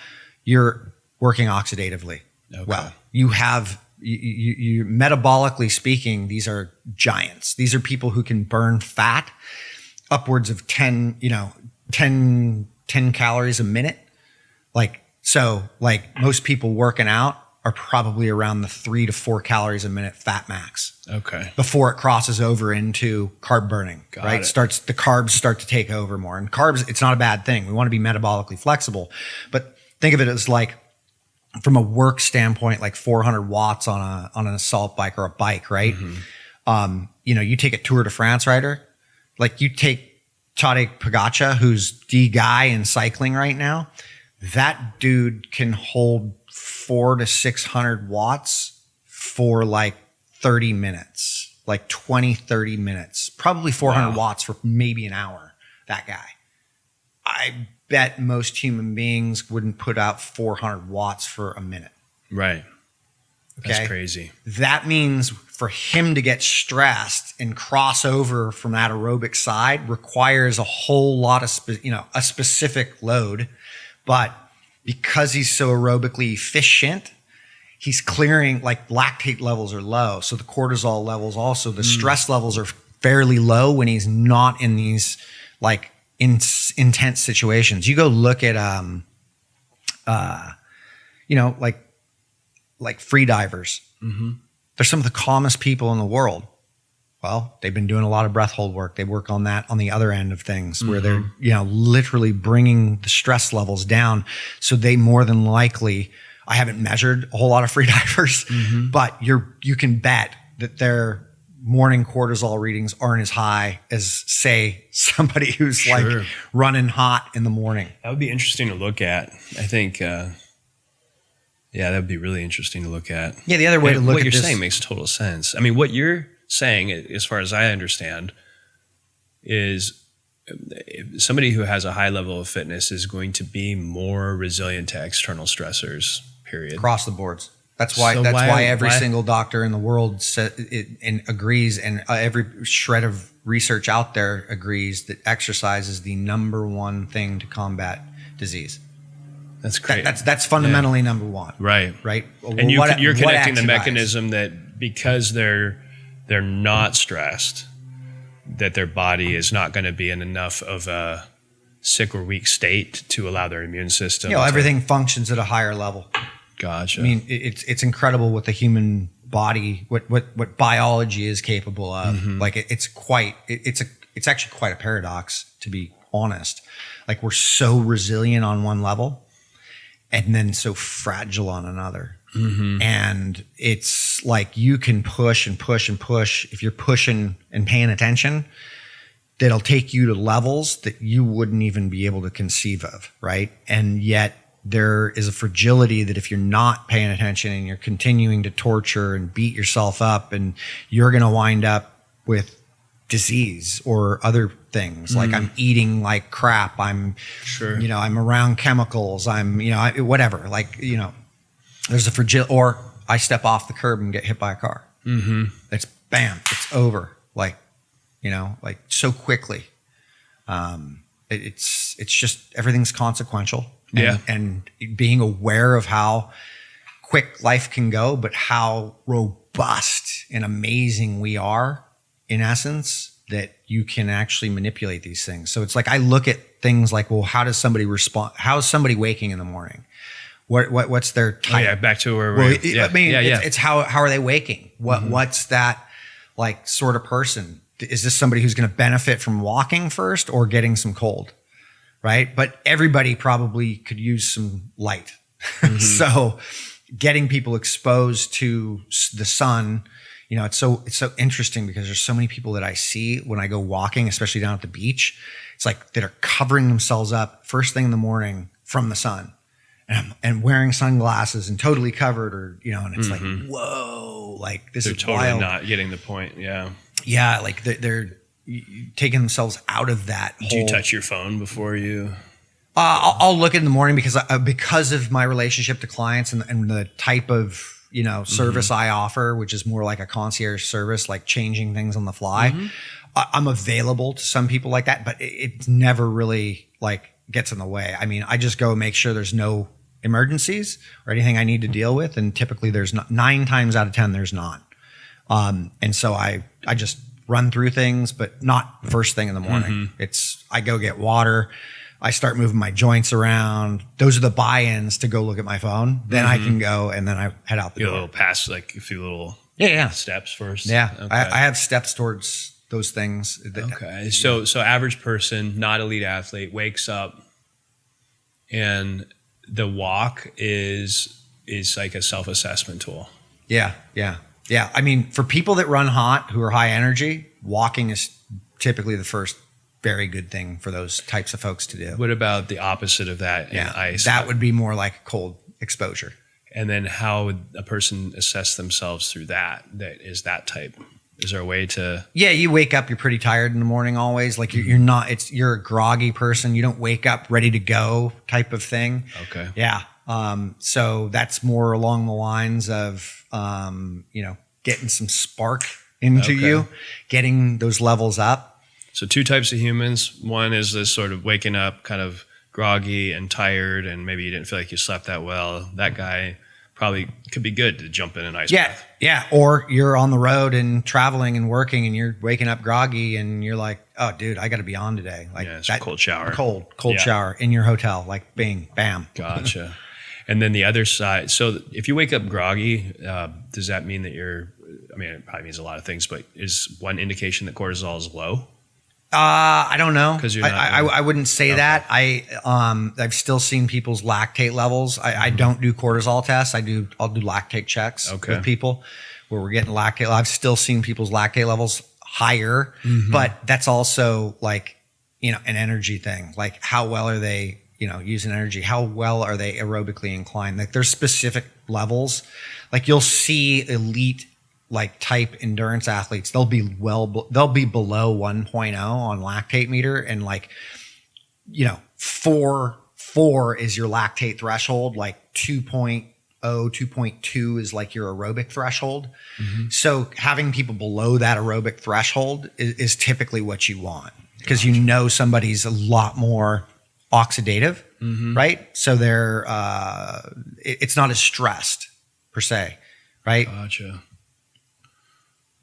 You're working oxidatively well. You have. You metabolically speaking, these are giants. These are people who can burn fat upwards of 10 calories a minute. Like most people working out are probably around the 3 to 4 calories a minute fat max. Okay. Before it crosses over into carb burning, right? The carbs start to take over more. And carbs, it's not a bad thing. We want to be metabolically flexible, but think of it as like, from a work standpoint, like 400 watts on an assault bike or a bike, right? You take a Tour de France rider, like you take Tadej Pogačar, who's the guy in cycling right now. That dude can hold 400 to 600 watts for like 30 minutes, like 20, 30 minutes, probably 400 watts for maybe an hour. That guy. I bet most human beings wouldn't put out 400 watts for a minute. Right. That's Okay? crazy. That means for him to get stressed and cross over from that aerobic side requires a whole lot of, a specific load. But because he's so aerobically efficient, he's clearing, like lactate levels are low. So the cortisol levels also, the stress levels are fairly low when he's not in these like intense situations. You go look at, like free divers. They're some of the calmest people in the world. Well, they've been doing a lot of breath hold work. They work on that on the other end of things where they're, literally bringing the stress levels down. So they more than likely, I haven't measured a whole lot of free divers, but you can bet that their morning cortisol readings aren't as high as, say, somebody who's like running hot in the morning. That would be interesting to look at. I think, that would be really interesting to look at. Yeah, the other way to look at this. What you're saying makes total sense. I mean, what you're saying, as far as I understand, is somebody who has a high level of fitness is going to be more resilient to external stressors, period. Across the boards. That's why every single doctor in the world and agrees, and every shred of research out there agrees that exercise is the number one thing to combat disease. That's great. That's fundamentally number one. Right. Right. And you're connecting the mechanism that because they're not stressed, that their body is not going to be in enough of a sick or weak state to allow their immune system. Everything functions at a higher level. Gotcha. I mean, it's incredible what the human body, what biology is capable of. Like it's actually quite a paradox, to be honest. Like we're so resilient on one level and then so fragile on another. And it's like you can push and push and push. If you're pushing and paying attention, that'll take you to levels that you wouldn't even be able to conceive of, right? And yet there is a fragility that if you're not paying attention and you're continuing to torture and beat yourself up, and you're going to wind up with disease or other things. Like I'm eating like crap. I'm around chemicals. Whatever. Like, there's a fragility, or I step off the curb and get hit by a car. It's bam, it's over. Like so quickly. It's just, everything's consequential. And being aware of how quick life can go, but how robust and amazing we are in essence, that you can actually manipulate these things. So it's like, I look at things like, well, how does somebody respond? How is somebody waking in the morning? What's their type? Back to where Well, we're, it's how are they waking? What's that like sort of person? Is this somebody who's going to benefit from walking first or getting some cold? Right. But everybody probably could use some light. So getting people exposed to the sun, it's so interesting because there's so many people that I see when I go walking, especially down at the beach. It's like that are covering themselves up first thing in the morning from the sun and wearing sunglasses and totally covered, or, and it's like, whoa, like this they're is totally wild. not getting the point. Yeah. Yeah. Like they're taking themselves out of that. Do you touch your phone before you? I'll look in the morning because of my relationship to clients and the type of service I offer, which is more like a concierge service, like changing things on the fly. I'm available to some people like that, but it never really like gets in the way. I mean, I just go make sure there's no emergencies or anything I need to deal with, and typically there's not. 9 times out of 10 there's not. And so I just run through things, but not first thing in the morning. I go get water. I start moving my joints around. Those are the buy-ins to go look at my phone. Then I can go, and then I head out the door. A little past, like a few little steps first. Yeah, okay. I have steps towards those things. Okay, so average person, not elite athlete, wakes up, and the walk is like a self-assessment tool. Yeah. I mean, for people that run hot, who are high energy, walking is typically the first very good thing for those types of folks to do. What about the opposite of that in ice? That would be more like cold exposure. And then how would a person assess themselves through that is that type? Is there a way to? Yeah, you wake up, you're pretty tired in the morning always. Like you're a groggy person. You don't wake up ready to go type of thing. Okay. Yeah. So that's more along the lines of, getting some spark into you, getting those levels up. So 2 types of humans. One is this sort of waking up kind of groggy and tired, and maybe you didn't feel like you slept that well. That guy probably could be good to jump in an ice bath. Yeah. Or you're on the road and traveling and working, and you're waking up groggy, and you're like, oh, dude, I got to be on today. Like it's a cold shower. Cold shower in your hotel, like bing, bam. Gotcha. And then the other side. So if you wake up groggy, does that mean that it probably means a lot of things, but is one indication that cortisol is low? I don't know. 'Cause you're not I wouldn't say that. I've still seen people's lactate levels. I don't do cortisol tests. I'll do lactate checks with people where we're getting lactate. I've still seen people's lactate levels higher, but that's also like, an energy thing. Like how well are they, using energy? How well are they aerobically inclined? Like there's specific levels. Like you'll see elite like type endurance athletes, they'll be below 1.0 on lactate meter, and like 4 is your lactate threshold, like 2.0 2.2 is like your aerobic threshold. So having people below that aerobic threshold is typically what you want, because somebody's a lot more oxidative, right? So they're it's not as stressed per se, right? Gotcha.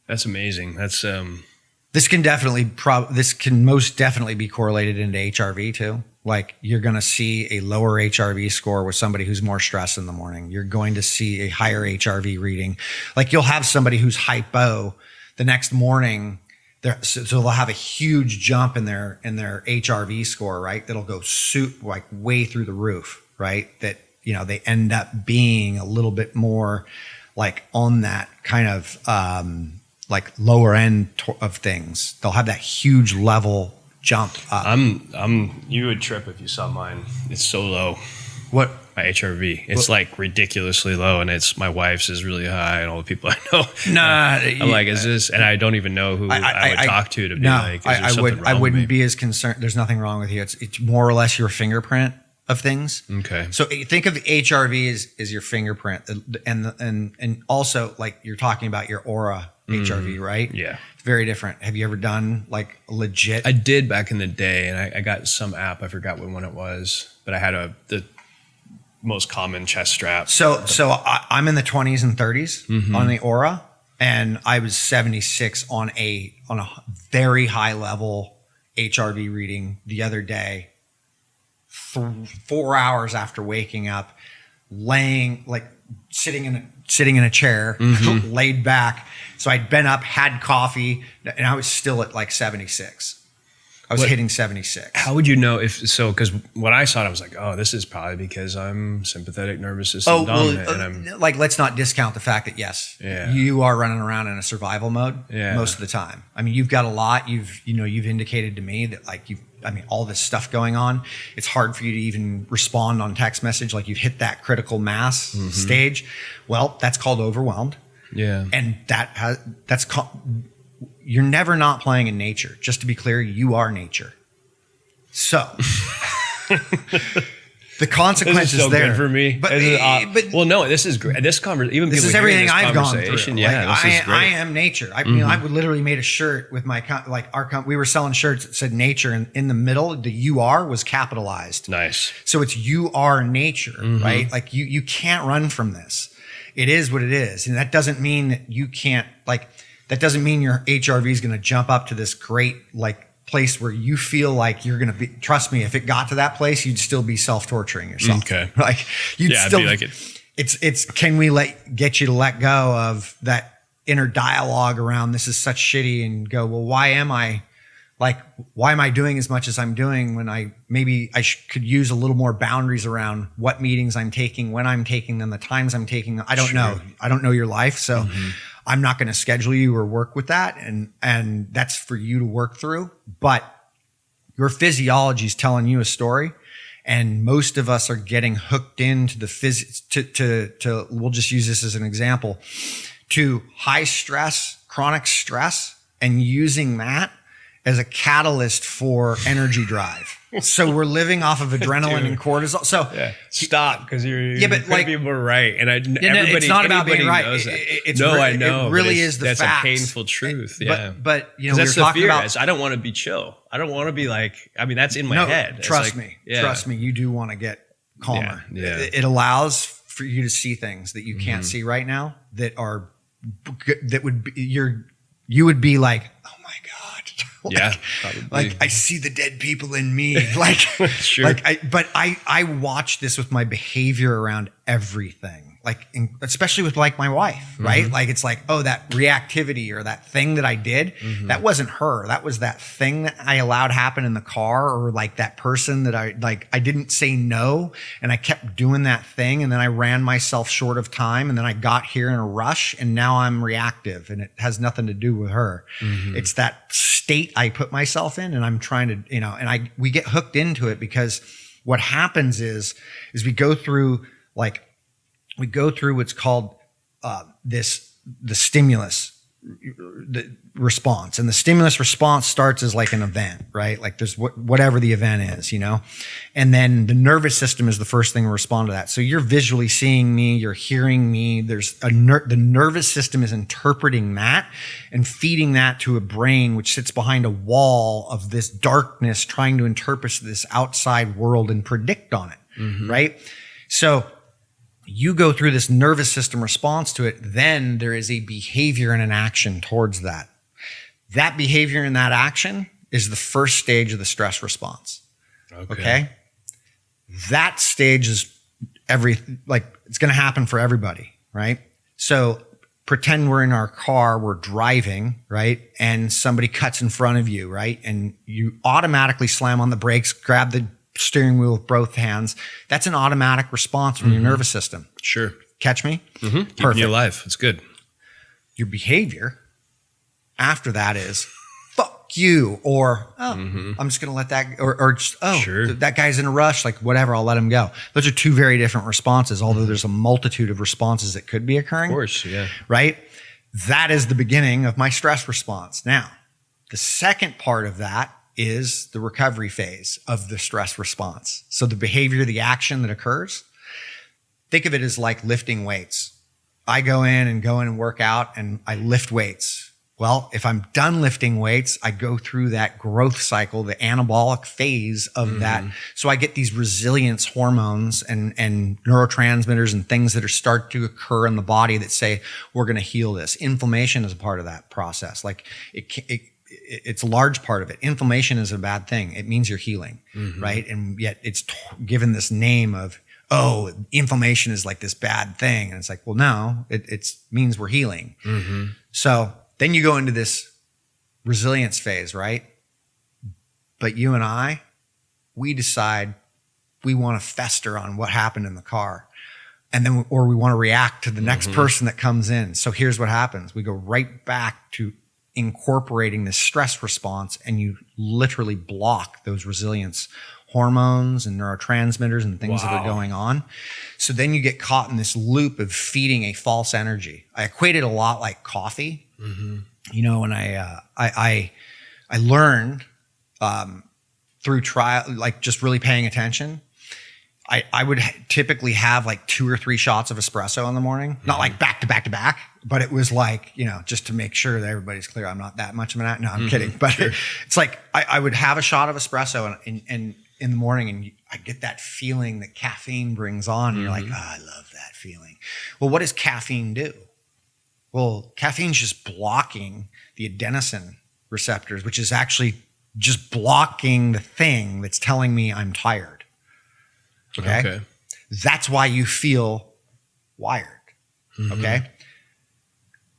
That's amazing. That's this can most definitely be correlated into HRV too. Like you're going to see a lower HRV score with somebody who's more stressed in the morning. You're going to see a higher HRV reading. Like you'll have somebody who's hypo the next morning. So they'll have a huge jump in their HRV score, right? That'll go like way through the roof, right? That they end up being a little bit more like on that kind of like lower end of things. They'll have that huge level jump up. You would trip if you saw mine. It's so low. What? My HRV. It's like ridiculously low, and my wife's is really high, and all the people I know. I'm like, is this? And I don't even know who I would talk to be like, is there something wrong I with wouldn't me? be as concerned. There's nothing wrong with you. It's more or less your fingerprint of things. Okay. So think of HRV as your fingerprint, and also like you're talking about your aura HRV, right? Yeah. It's very different. Have you ever done like legit? I did back in the day, and I got some app. I forgot what one it was, but I had the most common chest strap. So I'm in the 20s and 30s on the aura. And I was 76 on a very high level HRV reading the other day, 4 hours after waking up, sitting in a chair, laid back. So I'd been up, had coffee, and I was still at like 76. I was hitting 76. How would you know if so? Because when I saw it, I was like, "Oh, this is probably because I'm sympathetic nervous system dominant." And I'm let's not discount the fact that yes, you are running around in a survival mode most of the time. I mean, you've got a lot. You've indicated to me that all this stuff going on. It's hard for you to even respond on text message. Like you've hit that critical mass stage. Well, that's called overwhelmed. Yeah, and that's called. You're never not playing in nature. Just to be clear, you are nature. So the consequences this is so there good for me. But no, this is great. This conversation, this is everything I've gone through. Yeah, this is great. I am nature. I mean, I would literally made a shirt with we were selling shirts that said nature, and in the middle, the UR was capitalized. Nice. So it's you are nature, right? Like you can't run from this. It is what it is, and that doesn't mean that you can't That doesn't mean your HRV is going to jump up to this great place where you feel like you're going to be. Trust me, if it got to that place, you'd still be self-torturing yourself. Okay, you'd still be like it. It's can we get you to let go of that inner dialogue around this is such shitty and go, well, why am I doing as much as I'm doing when I could use a little more boundaries around what meetings I'm taking, when I'm taking them, the times I'm taking them. I don't know. I don't know your life, so. I'm not going to schedule you or work with that. And that's for you to work through. But your physiology is telling you a story. And most of us are getting hooked into the physics to we'll just use this as an example, to high stress, chronic stress, and using that as a catalyst for energy drive. So we're living off of adrenaline and cortisol. So stop, because you're but people are right, and it's not about being right. I know. It really is the that's facts. a painful truth. But that's the fear. I don't want to be chill. I don't want to be that's in my head. Trust me. You do want to get calmer. Yeah. It allows for you to see things that you can't see right now you would be like, oh my God. Probably. I see the dead people in me. Sure. I watch this with my behavior around everything. Especially with my wife, right? It's that reactivity or that thing that I did, that wasn't her. That was that thing that I allowed happen in the car, or that person that I didn't say no. And I kept doing that thing. And then I ran myself short of time. And then I got here in a rush, and now I'm reactive, and it has nothing to do with her. It's that state I put myself in, and I'm trying to, we get hooked into it because what happens is we go through what's called the stimulus response. And the stimulus response starts as an event, right? There's whatever the event is, and then the nervous system is the first thing to respond to that. So you're visually seeing me, you're hearing me. There's the nervous system is interpreting that and feeding that to a brain, which sits behind a wall of this darkness, trying to interpret this outside world and predict on it. Right? So you go through this nervous system response to it, then there is a behavior and an action towards that. That behavior and that action is the first stage of the stress response. Okay? That stage is it's going to happen for everybody, right? So pretend we're in our car, we're driving, right? And somebody cuts in front of you, right? And you automatically slam on the brakes, grab the steering wheel with both hands. That's an automatic response from your nervous system. Sure. Catch me? Perfect. Keeping you alive. It's good. Your behavior after that is fuck you, or I'm just going to let that, or just, sure. That guy's in a rush, whatever, I'll let him go. Those are two very different responses, although there's a multitude of responses that could be occurring. Of course, yeah. Right? That is the beginning of my stress response. Now, the second part of that is the recovery phase of the stress response. So the behavior, the action that occurs, think of it as like lifting weights. I go in and work out and I lift weights. Well, if I'm done lifting weights, I go through that growth cycle, the anabolic phase of that. So I get these resilience hormones and neurotransmitters and things that are start to occur in the body that say, we're going to heal this. Inflammation is a part of that process. Like it's a large part of it. Inflammation is a bad thing. It means you're healing, right? And yet it's given this name of, oh, inflammation is like this bad thing. And it's like, well, no, it means we're healing. So then you go into this resilience phase, right? But you and I, we decide we want to fester on what happened in the car. And then, or we want to react to the next person that comes in. So here's what happens. We go right back to incorporating this stress response, and you literally block those resilience hormones and neurotransmitters and things that are going on. So then you get caught in this loop of feeding a false energy. I equate it a lot like coffee. You know, when I learned through trial, like just really paying attention, I would typically have like 2 or 3 shots of espresso in the morning, not like back to back to back, but it was like, you know, just to make sure that everybody's clear. I'm not that much of an no, I'm kidding. But it's like, I would have a shot of espresso and in the morning, and I get that feeling that caffeine brings on. And you're like, oh, I love that feeling. Well, what does caffeine do? Well, caffeine's just blocking the adenosine receptors, which is actually just blocking the thing that's telling me I'm tired. Okay. That's why you feel wired. Okay.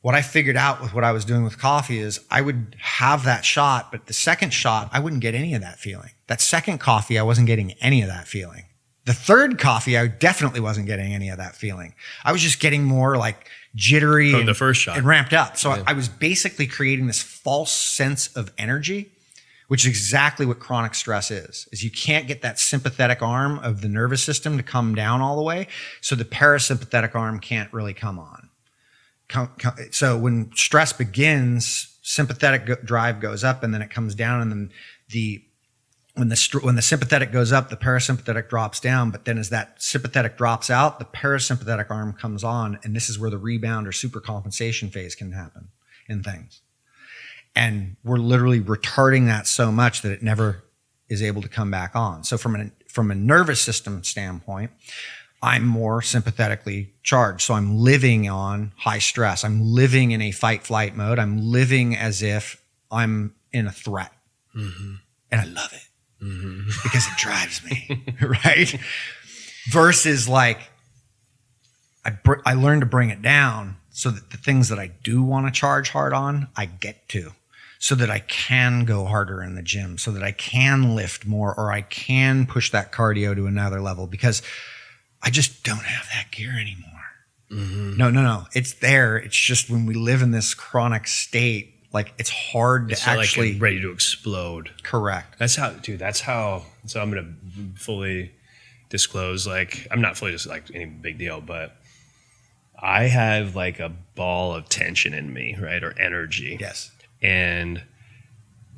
What I figured out with what I was doing with coffee is I would have that shot, but the second shot, I wouldn't get any of that feeling. That second coffee, I wasn't getting any of that feeling. The third coffee, I definitely wasn't getting any of that feeling. I was just getting more like jittery from the first shot and ramped up. So I was basically creating this false sense of energy, which is exactly what chronic stress is you can't get that sympathetic arm of the nervous system to come down all the way. So the parasympathetic arm can't really come on. So when stress begins, sympathetic drive goes up and then it comes down, and then when the sympathetic goes up, the parasympathetic drops down. But then as that sympathetic drops out, the parasympathetic arm comes on, and this is where the rebound or supercompensation phase can happen in things. And we're literally retarding that so much that it never is able to come back on. So from a nervous system standpoint, I'm more sympathetically charged. So I'm living on high stress. I'm living in a fight flight mode. I'm living as if I'm in a threat. And I love it because it drives me, right? Versus like, I learned to bring it down so that the things that I do want to charge hard on, I get to. So that I can go harder in the gym, so that I can lift more, or I can push that cardio to another level, because I just don't have that gear anymore. No. It's there. It's just when we live in this chronic state, like it's hard to actually like ready to explode. Correct. That's how. So I'm going to fully disclose, like I'm not fully just like any big deal, but I have like a ball of tension in me, right? Or energy. Yes. And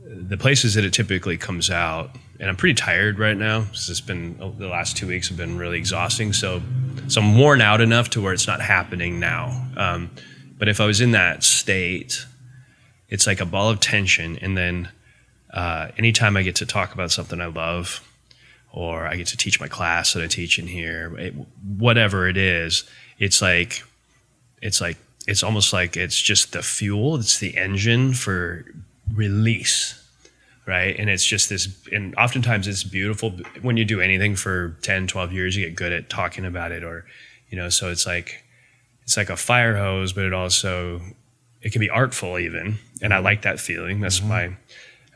the places that it typically comes out, and I'm pretty tired right now because it's been the last 2 weeks have been really exhausting. So I'm worn out enough to where it's not happening now. But if I was in that state, it's like a ball of tension. And then anytime I get to talk about something I love, or I get to teach my class that I teach in here, whatever it is, it's almost like it's just the fuel. It's the engine for release, right? And it's just this, and oftentimes it's beautiful. When you do anything for 10, 12 years, you get good at talking about it, or, you know, so it's like a fire hose, but it can be artful even. And I like that feeling. That's my,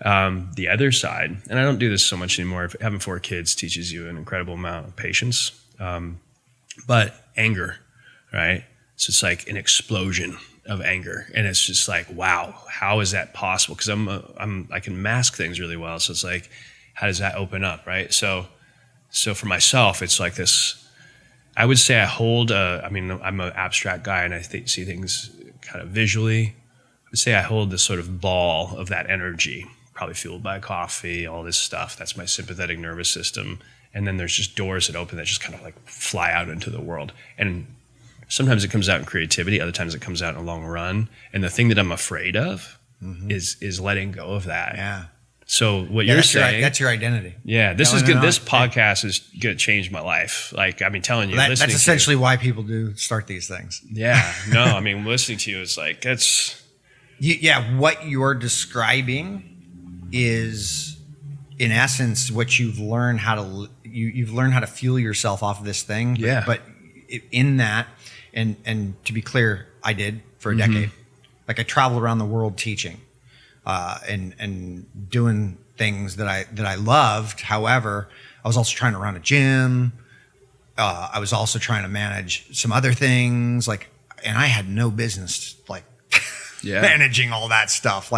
the other side. And I don't do this so much anymore. Having 4 kids teaches you an incredible amount of patience. But anger, right? So it's like an explosion of anger, and it's just like, wow, how is that possible? Because I can mask things really well. So it's like, how does that open up, right? So for myself, it's like this. I would say I hold. I'm an abstract guy, and I see things kind of visually. I would say I hold this sort of ball of that energy, probably fueled by coffee, all this stuff. That's my sympathetic nervous system, and then there's just doors that open that just kind of like fly out into the world. And Sometimes it comes out in creativity, other times it comes out in a long run. And the thing that I'm afraid of is letting go of that. Yeah. So what you're saying, that's your identity. yeah, this No, is no, good. no. This podcast is going to change my life. Like, I mean, telling you, That's listening essentially why people do start these things. to you. Yeah, no, I mean, listening to you is like, that's, Yeah, what you're describing is, in essence, what you've learned how to you've learned how to fuel yourself off of this thing. Yeah. But in that, and to be clear, I did for a decade. Like I traveled around the world teaching, and doing things that I loved. However, I was also trying to run a gym. I was also trying to manage some other things, and I had no business managing all that stuff.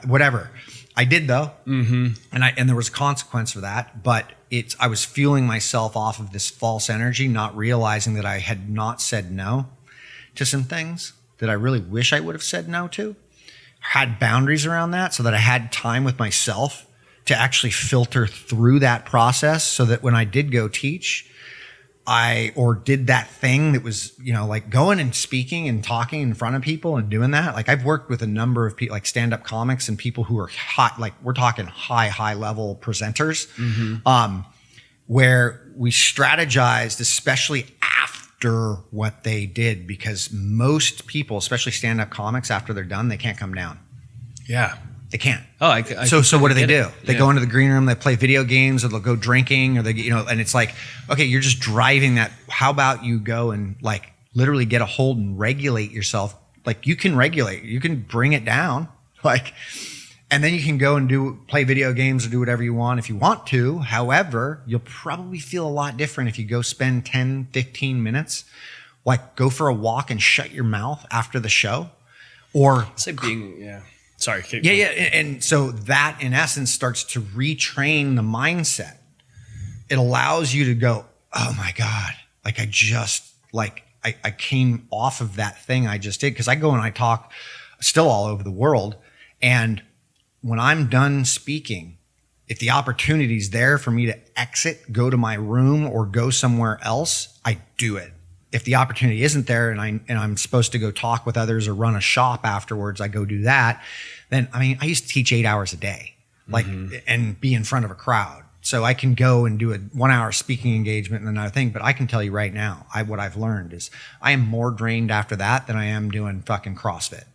Whatever I did though, and there was a consequence for that. But I was fueling myself off of this false energy, not realizing that I had not said no to some things that I really wish I would have said no to. Had boundaries around that so that I had time with myself to actually filter through that process, so that when I did go teach, or did that thing that was, going and speaking and talking in front of people and doing that. Like I've worked with a number of people, like stand-up comics and people who are hot, like we're talking high level presenters, where we strategized, especially after what they did, because most people, especially stand-up comics, after they're done, they can't come down. yeah. They can't. Oh, So what do they get do? it. They Yeah. go into the green room, they play video games, or they'll go drinking, or and it's like, okay, you're just driving that. How about you go and literally get a hold and regulate yourself? Like you can regulate, you can bring it down, and then you can go and play video games or do whatever you want if you want to. However, you'll probably feel a lot different if you go spend 10, 15 minutes, go for a walk and shut your mouth after the show, or It's like being, yeah. Sorry. keep yeah, going. yeah. And so that, in essence, starts to retrain the mindset. It allows you to go, oh my God, I came off of that thing I just did. Because I go and I talk still all over the world. And when I'm done speaking, if the opportunity's there for me to exit, go to my room or go somewhere else, I do it. If the opportunity isn't there and I'm supposed to go talk with others or run a shop afterwards, I go do that. Then, I used to teach 8 hours a day, and be in front of a crowd. So I can go and do a 1 hour speaking engagement and another thing. But I can tell you right now, what I've learned is I am more drained after that than I am doing fucking CrossFit.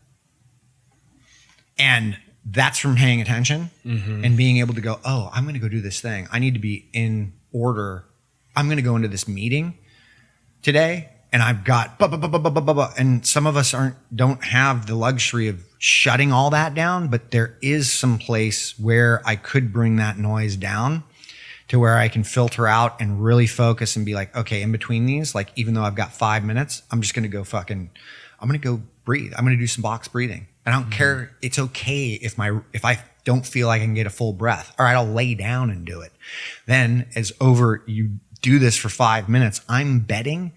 And that's from paying attention and being able to go, oh, I'm going to go do this thing. I need to be in order. I'm going to go into this meeting today, and I've got and some of us don't have the luxury of shutting all that down, but there is some place where I could bring that noise down to where I can filter out and really focus and be like, okay, in between these, even though I've got 5 minutes, I'm just going to go I'm going to go breathe. I'm going to do some box breathing. I don't care. It's okay if I don't feel like I can get a full breath. All right, I'll lay down and do it. Then you do this for 5 minutes, I'm betting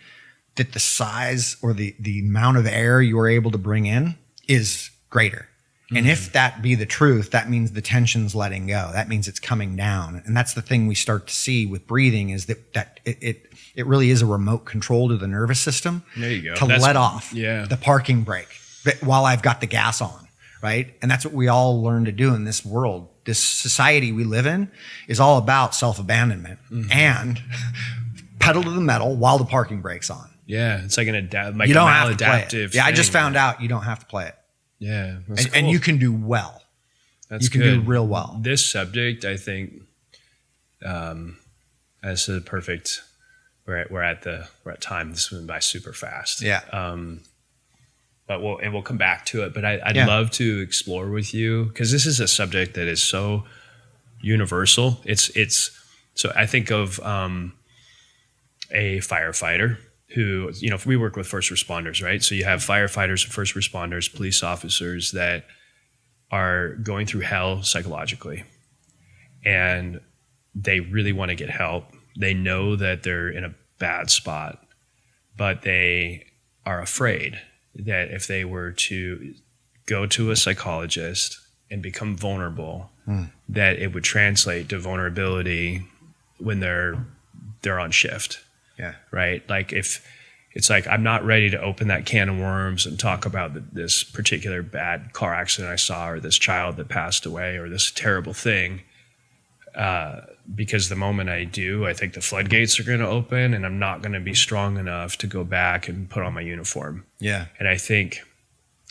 that the size or the amount of air you are able to bring in is greater. And if that be the truth, that means the tension's letting go. That means it's coming down. And that's the thing we start to see with breathing, is that it really is a remote control to the nervous system. There you go. To let off the parking brake while I've got the gas on, right? And that's what we all learn to do in this world. This society we live in is all about self-abandonment and pedal to the metal while the parking brake's on. Yeah. It's like you don't have to play it. maladaptive Yeah, I just thing. found out you don't have to play it. Yeah. That's And cool. you can do well. That's you can good. do real well. This subject, I think, as the perfect. We're at time. This went by super fast. Yeah. But we'll come back to it. But I'd Yeah. love to explore with you, because this is a subject that is so universal. It's so I think of a firefighter who, we work with first responders, right? So you have firefighters, first responders, police officers that are going through hell psychologically, and they really want to get help. They know that they're in a bad spot, but they are afraid that if they were to go to a psychologist and become vulnerable, that it would translate to vulnerability when they're on shift. Yeah. Right. Like if it's like I'm not ready to open that can of worms and talk about this particular bad car accident I saw, or this child that passed away, or this terrible thing. Because the moment I do, I think the floodgates are going to open, and I'm not going to be strong enough to go back and put on my uniform. Yeah. And I think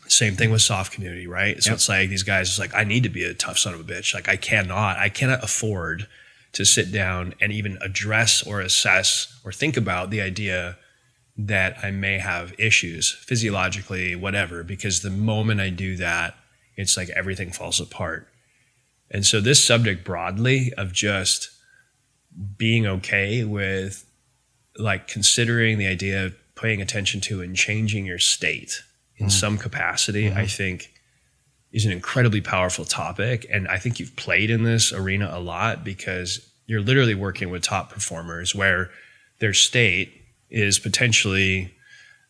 same thing with soft community, right? So Yep. it's like these guys, it's like, I need to be a tough son of a bitch. Like I cannot afford to sit down and even address or assess or think about the idea that I may have issues physiologically, whatever, because the moment I do that, it's like everything falls apart. And so this subject broadly of just being okay with like considering the idea of paying attention to and changing your state in some capacity, I think is an incredibly powerful topic. And I think you've played in this arena a lot because you're literally working with top performers where their state is potentially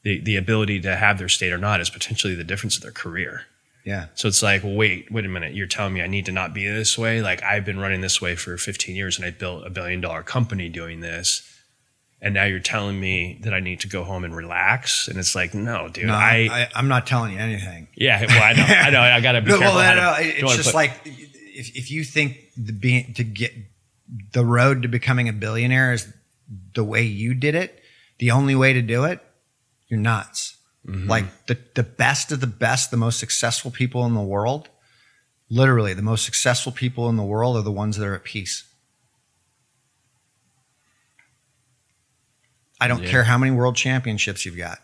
the ability to have their state or not is potentially the difference of their career. Yeah. So it's like, well, wait a minute. You're telling me I need to not be this way? Like I've been running this way for 15 years and I built $1 billion company doing this. And now you're telling me that I need to go home and relax. And it's like, no, dude, No, I'm not telling you anything. Yeah. Well, I know. I got to be No, careful. it's just like if you think to get the road to becoming a billionaire is the way you did it, the only way to do it, you're nuts. Mm-hmm. Like the best of the best, the most successful people in the world, literally the most successful people in the world are the ones that are at peace. I don't care how many world championships you've got.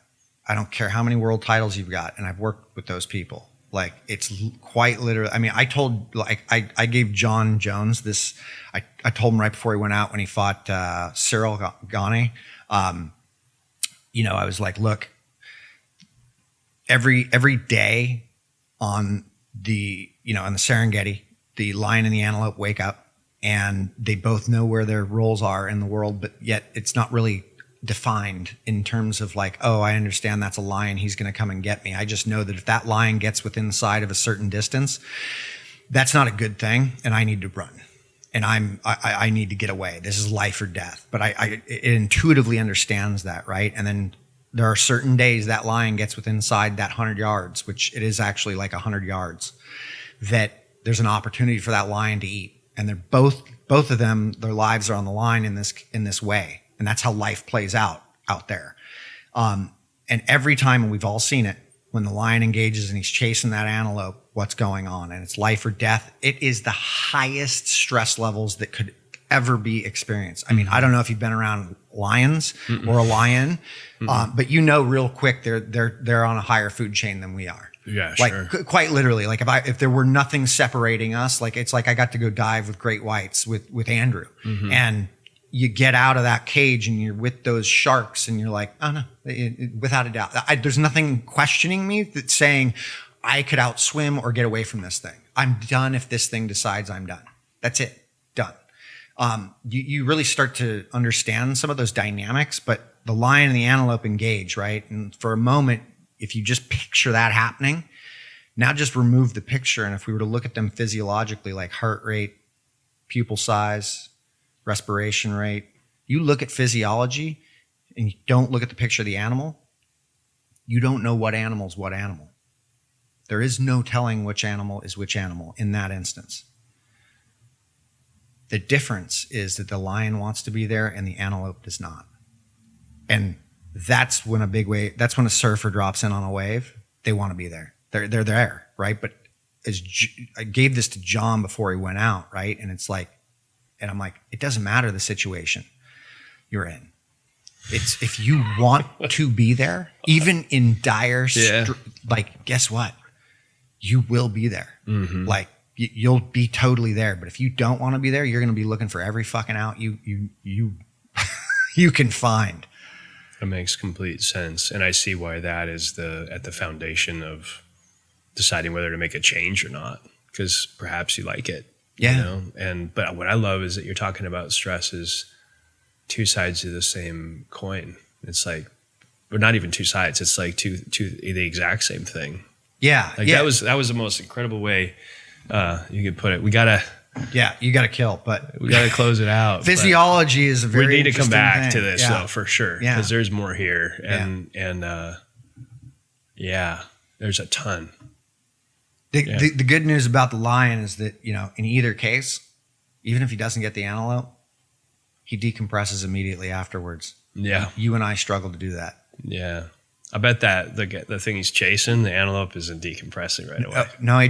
I don't care how many world titles you've got. And I've worked with those people. Like it's quite literally, I mean, I gave John Jones this, I told him right before he went out when he fought Cyril Gane, I was like, look, every day on the Serengeti, the lion and the antelope wake up and they both know where their roles are in the world, but yet it's not really defined in terms of like, oh, I understand that's a lion. He's going to come and get me. I just know that if that lion gets within the side of a certain distance, that's not a good thing. And I need to run and I need to get away. This is life or death. But it intuitively understands that. Right. And then there are certain days that lion gets within inside that 100 yards, which it is actually like 100 yards, that there's an opportunity for that lion to eat. And they're both of them, their lives are on the line in this way. And that's how life plays out there. And every time, and we've all seen it, when the lion engages and he's chasing that antelope, what's going on? And it's life or death. It is the highest stress levels that could ever be experienced. I mean, I don't know if you've been around lions or a lion, but real quick, they're on a higher food chain than we are. Yeah, like sure. Quite literally. Like if there were nothing separating us, like it's like I got to go dive with great whites with Andrew, and you get out of that cage and you're with those sharks and you're like, oh no, without a doubt, there's nothing questioning me that's saying I could outswim or get away from this thing. I'm done if this thing decides I'm done. That's it, done. You really start to understand some of those dynamics, but the lion and the antelope engage, right? And for a moment, if you just picture that happening, now just remove the picture. And if we were to look at them physiologically, like heart rate, pupil size, respiration rate, you look at physiology and you don't look at the picture of the animal, you don't know what animal is what animal. There is no telling which animal is which animal in that instance. The difference is that the lion wants to be there and the antelope does not. And that's when that's when a surfer drops in on a wave. They want to be there. They're there, right? But I gave this to John before he went out, right? And it's like, and I'm like, it doesn't matter the situation you're in. It's if you want to be there, even in dire, like, guess what? You will be there. Mm-hmm. Like, you'll be totally there. But if you don't want to be there, you're going to be looking for every fucking out you can find. It makes complete sense. And I see why that is at the foundation of deciding whether to make a change or not, because perhaps you like it. Yeah. But what I love is that you're talking about stress as two sides of the same coin. It's like, but not even two sides. It's like two the exact same thing. Yeah. Like that was the most incredible way you could put it. We gotta Yeah, you got to kill, but We got to close it out. but physiology is a very we need to come interesting back thing. to this Yeah. though, for sure. Yeah. Because there's more here. And there's a ton. The good news about the lion is that, in either case, even if he doesn't get the antelope, he decompresses immediately afterwards. Yeah. You and I struggle to do that. Yeah. I bet that the thing he's chasing, the antelope, isn't decompressing right away. No, he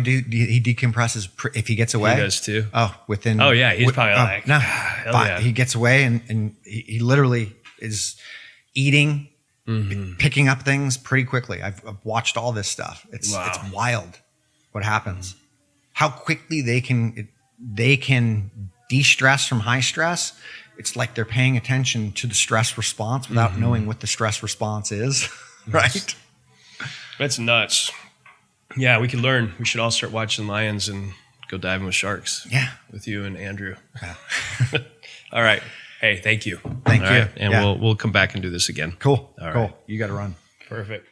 decompresses if he gets away. He does too. Oh, within. Oh, yeah. He's probably like, no. hell But yeah. he gets away and he literally is eating, picking up things pretty quickly. I've watched all this stuff. It's wild what happens. How quickly they can de-stress from high stress. It's like they're paying attention to the stress response without knowing what the stress response is. Right? That's nuts. Yeah, we can learn. We should all start watching lions and go diving with sharks. Yeah. With you and Andrew. Yeah. All right. Hey, thank you. Thank All you. right? And Yeah. we'll come back and do this again. Cool. All cool. right. You got to run. Perfect.